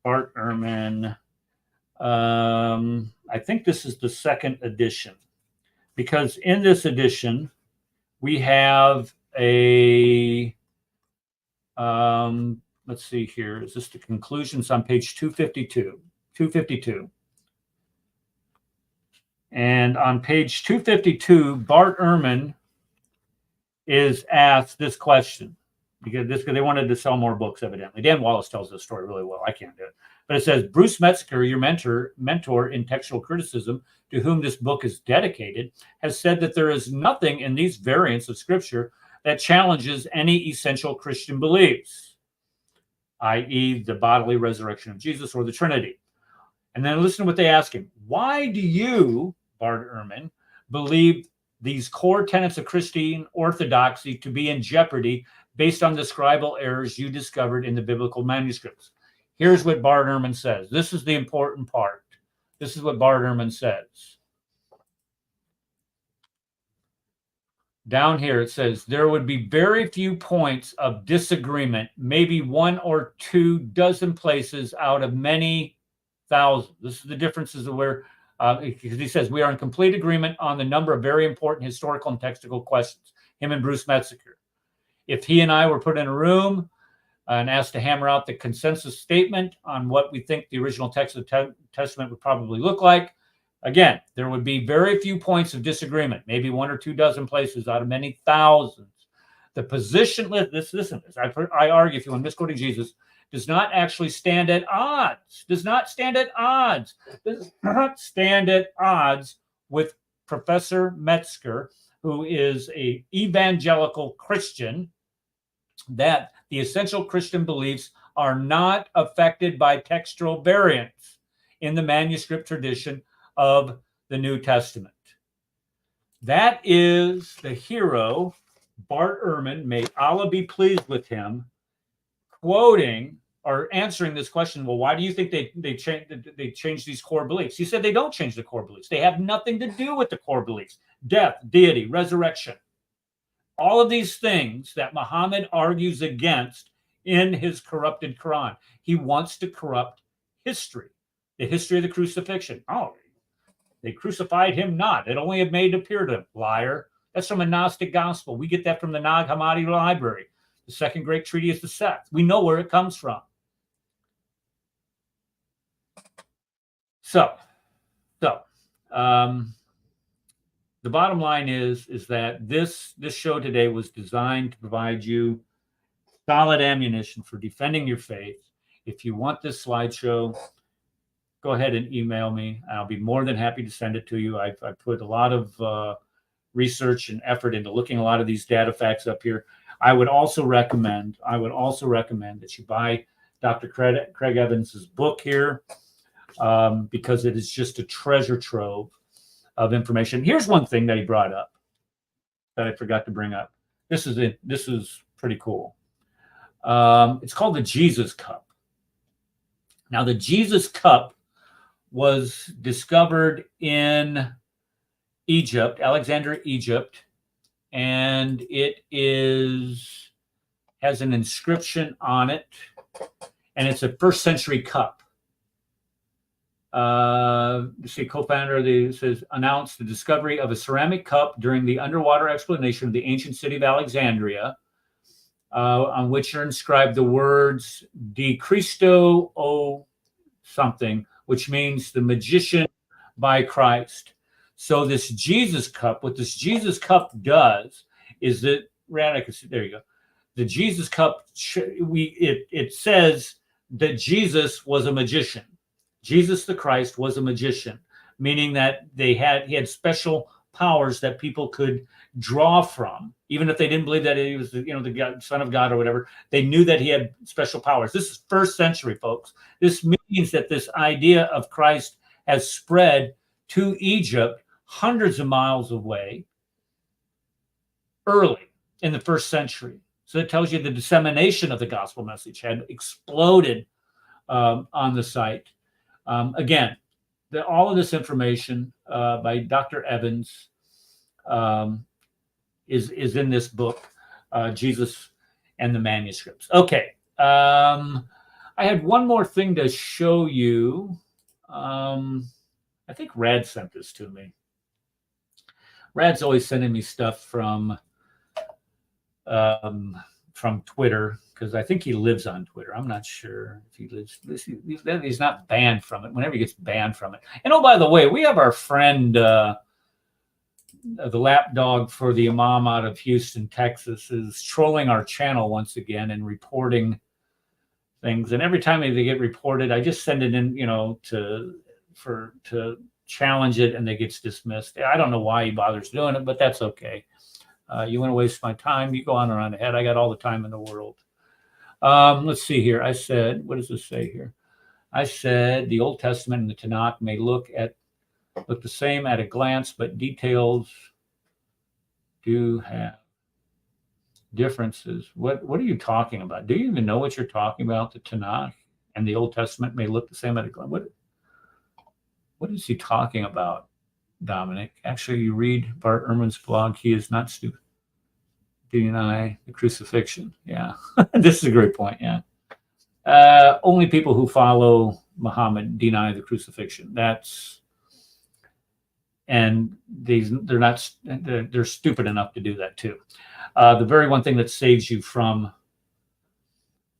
Bart Erhman. I think this is the second edition, because in this edition we have a, let's see here. Is this the conclusions on page 252? And on page 252, Bart Erhman is asked this question because they wanted to sell more books, evidently. Dan Wallace tells this story really well. I can't do it. But it says, Bruce Metzger, your mentor in textual criticism, to whom this book is dedicated, has said that there is nothing in these variants of Scripture that challenges any essential Christian beliefs, i.e., the bodily resurrection of Jesus or the Trinity. And then listen to what they ask him. Why do you, Bart Erhman, believe these core tenets of Christian orthodoxy to be in jeopardy based on the scribal errors you discovered in the biblical manuscripts? Here's what Bart Erhman says. This is the important part. This is what Bart Erhman says. Down here it says, there would be very few points of disagreement, maybe 1 or 2 dozen places out of many thousands. This is the differences of where, because he says, we are in complete agreement on the number of very important historical and textual questions, him and Bruce Metzger. If he and I were put in a room and asked to hammer out the consensus statement on what we think the original text of the Testament would probably look like, again, there would be very few points of disagreement, maybe 1 or 2 dozen places out of many thousands. The position, listen to this, I argue, if you want Misquoting Jesus, does not actually stand at odds, does not stand at odds with Professor Metzger, who is an evangelical Christian, that the essential Christian beliefs are not affected by textual variants in the manuscript tradition of the New Testament. That is the hero, Bart Erhman, may Allah be pleased with him, quoting or answering this question. Well, why do you think they changed these core beliefs? He said they don't change the core beliefs. They have nothing to do with the core beliefs. Death, deity, resurrection. All of these things that Muhammad argues against in his corrupted Quran. He wants to corrupt history, the history of the crucifixion. Oh, they crucified him not. It only had made appear to him. Liar. That's from a Gnostic gospel. We get that from the Nag Hammadi library. The second great treaty is the sect. We know where it comes from. So, the bottom line is that this show today was designed to provide you solid ammunition for defending your faith. If you want this slideshow, go ahead and email me. I'll be more than happy to send it to you. I put a lot of research and effort into looking a lot of these data facts up here. I would also recommend that you buy Dr. Craig Evans's book here, because it is just a treasure trove of information. Here's one thing that he brought up that I forgot to bring up. This is pretty cool. It's called the Jesus Cup. Now, the Jesus Cup was discovered in Egypt, Alexandria, Egypt, and it has an inscription on it, and it's a 1st century cup. Co-founder says, announced the discovery of a ceramic cup during the underwater exploration of the ancient city of Alexandria, on which are inscribed the words "De Christo o something," which means the magician by Christ. So this Jesus Cup, what this Jesus Cup does is that, there you go. The Jesus Cup, it says that Jesus was a magician. Jesus the Christ was a magician, meaning that he had special powers that people could draw from, even if they didn't believe that he was the Son of God or whatever. They knew that he had special powers. This is 1st century, folks. This means that this idea of Christ has spread to Egypt hundreds of miles away early in the 1st century. So it tells you the dissemination of the gospel message had exploded on the site. Again, all of this information by Dr. Evans is in this book, Jesus and the Manuscripts. Okay. I had one more thing to show you. I think Rad sent this to me. Rad's always sending me stuff from from Twitter, because I think he lives on Twitter. I'm not sure if he lives. He's not banned from it. Whenever he gets banned from it. And oh, by the way, we have our friend, the lapdog for the Imam out of Houston, Texas, is trolling our channel once again and reporting things. And every time they get reported, I just send it in, to challenge it, and it gets dismissed. I don't know why he bothers doing it, but that's okay. You want to waste my time? You go on around ahead. I got all the time in the world. Let's see here. I said, what does this say here? I said the Old Testament and the Tanakh may look the same at a glance, but details do have differences. What are you talking about? Do you even know what you're talking about? The Tanakh and the Old Testament may look the same at a glance. What is he talking about, Dominic? Actually, you read Bart Erhman's blog. He is not stupid. Deny the crucifixion. Yeah, this is a great point. Yeah, only people who follow Muhammad deny the crucifixion. They're stupid enough to do that too. The very one thing that saves you from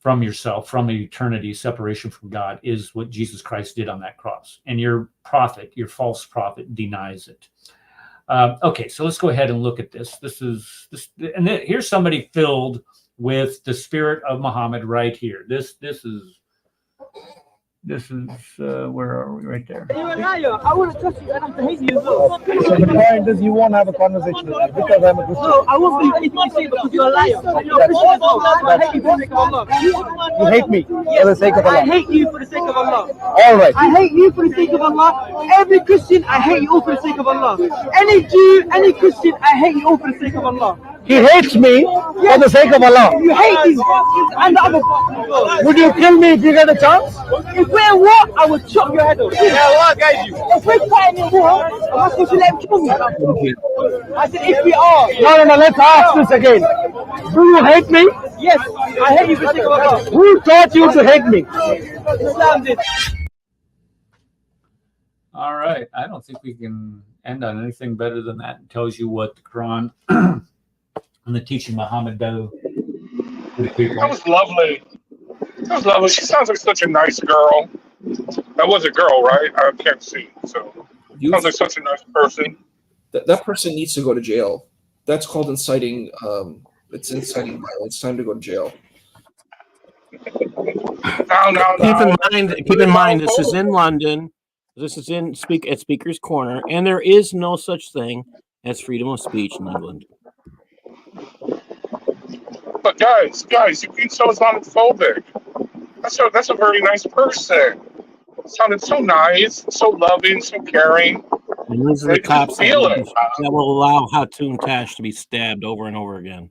yourself, from eternity, separation from God, is what Jesus Christ did on that cross. And your false prophet, denies it. Okay, so let's go ahead and look at this. Here's somebody filled with the spirit of Muhammad right here. This is where are we? Right there. You're a liar. I want to trust you and I have to hate you as well. So the point is, you won't have a conversation with me because I'm a Christian. No, I won't believe anything you say because you're a liar. You're a Christian. I hate you for the sake of Allah. You hate me for the sake of Allah. I hate you for the sake of Allah. All right. I hate you for the sake of Allah. Every Christian, I hate you all for the sake of Allah. Any Jew, any Christian, I hate you all for the sake of Allah. He hates me for the sake of Allah. You hate these bastards and the other bastards. Would you kill me if you get a chance? If we're in war, I would chop your head off. Yeah, Allah guide you. If we're fighting in war, am I supposed to let him kill me? I said, if we are. No, let's ask this again. Do you hate me? Yes, I hate you for the sake of Allah. Who taught you to hate me? Islam did. All right. I don't think we can end on anything better than that. It tells you what the Quran and the teaching Muhammad do to the people. That was lovely. That was lovely. She sounds like such a nice girl. That was a girl, right? I can't see. So sounds like such a nice person. That person needs to go to jail. That's called inciting. It's inciting violence. It's time to go to jail. Keep in mind. This is in London. This is at Speaker's Corner, and there is no such thing as freedom of speech in England. But guys, you can so Islamophobic. That's a very nice person. Sounded so nice, so loving, so caring. And these are the cops that will allow Hatun Tash to be stabbed over and over again.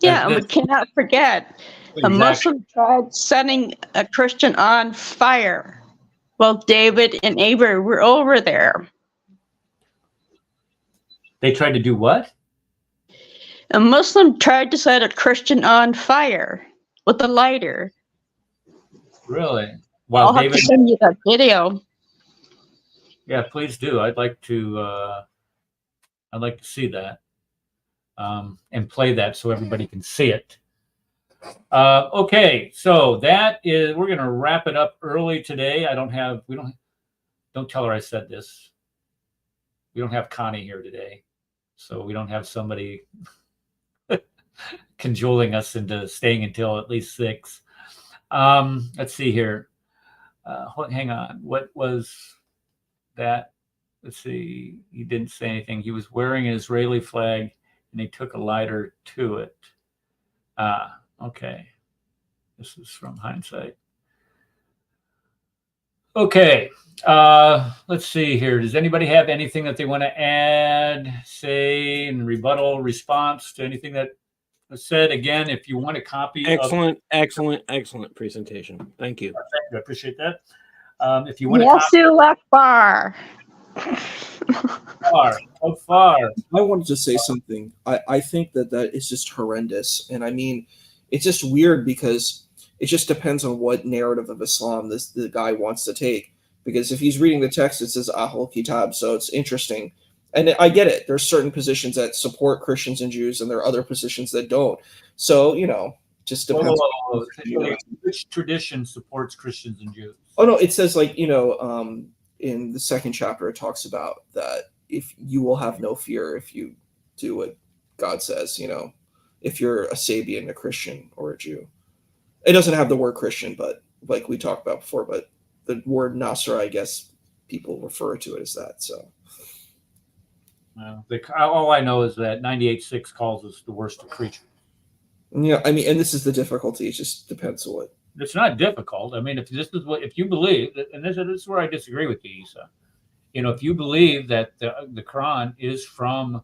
Yeah, and we cannot forget a Muslim tried setting a Christian on fire. Well, David and Avery were over there. They tried to do what? A Muslim tried to set a Christian on fire with a lighter. Really? I'll have to send you that video. Yeah, please do. I'd like to see that and play that so everybody can see it. Okay, so we're going to wrap it up early today. Don't tell her I said this. We don't have Connie here today, so we don't have somebody cajoling us into staying until at least 6. Let's see here. Hang on. What was that? Let's see. He didn't say anything. He was wearing an Israeli flag, and he took a lighter to it. Okay. This is from hindsight. Okay. Let's see here. Does anybody have anything that they want to add, say, in rebuttal, response to anything that was said? Again, if you want a copy excellent presentation. Thank you. I appreciate that. If you want Yasu Akbar. How far? I wanted to say something. I think that is just horrendous. And I mean, it's just weird because it just depends on what narrative of Islam the guy wants to take. Because if he's reading the text, it says Ahl Kitab, so it's interesting. And I get it. There's certain positions that support Christians and Jews, and there are other positions that don't. So, just depends. Which tradition supports Christians and Jews? Oh, no, it says, like, in the second chapter, it talks about that if you will have no fear if you do what God says, if you're a Sabian, a Christian, or a Jew. It doesn't have the word Christian, but like we talked about before, but the word Nasra, I guess people refer to it as that. So. All I know is that 98.6 calls us the worst of creatures. Yeah, I mean, and this is the difficulty. It just depends on what. It's not difficult. I mean, if you believe, and this is where I disagree with you, Isa. If you believe that the Quran is from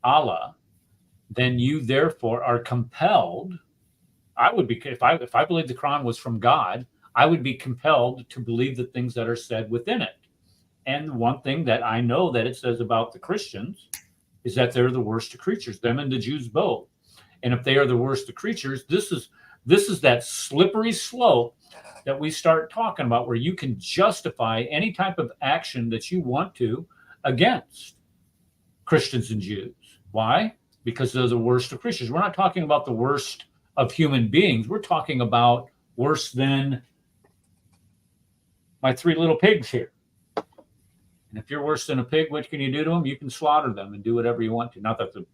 Allah, then you therefore are compelled. I would be if I believe the Quran was from God, I would be compelled to believe the things that are said within it. And one thing that I know that it says about the Christians is that they're the worst of creatures, them and the Jews both. And if they are the worst of creatures, this is that slippery slope that we start talking about, where you can justify any type of action that you want to against Christians and Jews. Why? Because they're the worst of creatures. We're not talking about the worst of human beings. We're talking about worse than my 3 little pigs here. And if you're worse than a pig, what can you do to them? You can slaughter them and do whatever you want to. Not that the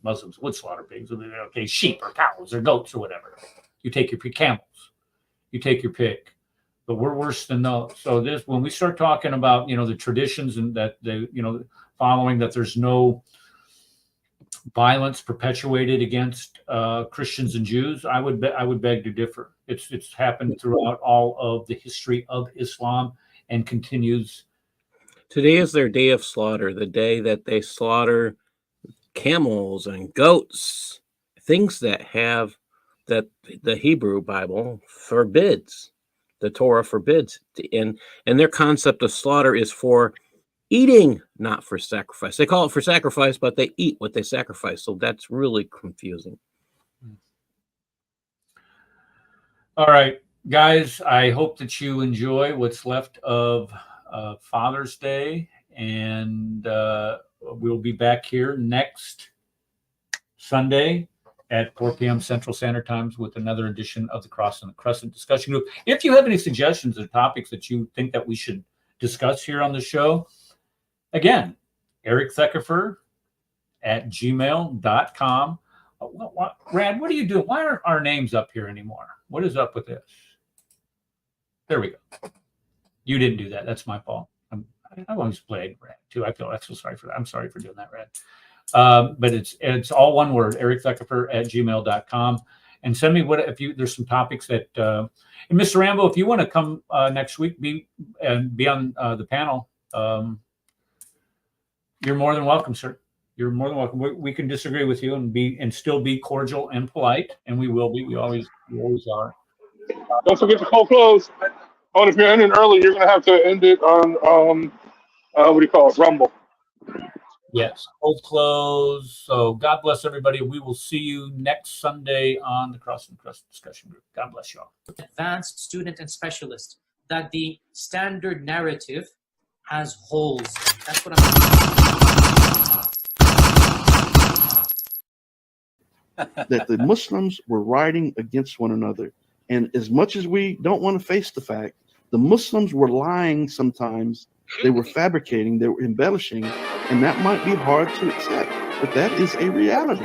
Muslims would slaughter pigs. Okay, sheep or cows or goats or whatever. You take your camels. You take your pig. But we're worse than those. So when we start talking about, the traditions and that following that there's no violence perpetuated against Christians and Jews, I would beg to differ. It's happened throughout all of the history of Islam and continues. Today is their day of slaughter, the day that they slaughter camels and goats, things that the Hebrew Bible forbids, the Torah forbids. And their concept of slaughter is for eating, not for sacrifice. They call it for sacrifice, but they eat what they sacrifice. So that's really confusing. All right, guys, I hope that you enjoy what's left of Father's Day, and we'll be back here next Sunday at 4 p.m. Central Standard Times with another edition of the Cross and the Crescent discussion group. If you have any suggestions or topics that you think that we should discuss here on the show, again, Eric Theckefer at gmail.com. Rad, what are you doing? Why aren't our names up here anymore? What is up with this? There we go. You didn't do that. That's my fault. I've always played Rad too. I feel sorry for that. I'm sorry for doing that, Rad. But it's all one word, Eric Theckefer at gmail.com. And send me there's some topics that, and Mr. Rambo, if you want to come next week, be on the panel, you're more than welcome, sir. You're more than welcome. We can disagree with you and still be cordial and polite, and we will be. We always are. Don't forget to cold close. Oh, and if you're ending early, you're going to have to end it on what do you call it? Rumble. Yes, cold close. So God bless everybody. We will see you next Sunday on the Cross and Crest discussion group. God bless you all. Advanced, student, and specialist. That the standard narrative has holes. That's what that the Muslims were rioting against one another. And as much as we don't want to face the fact, the Muslims were lying sometimes. They were fabricating, they were embellishing, and that might be hard to accept, but that is a reality.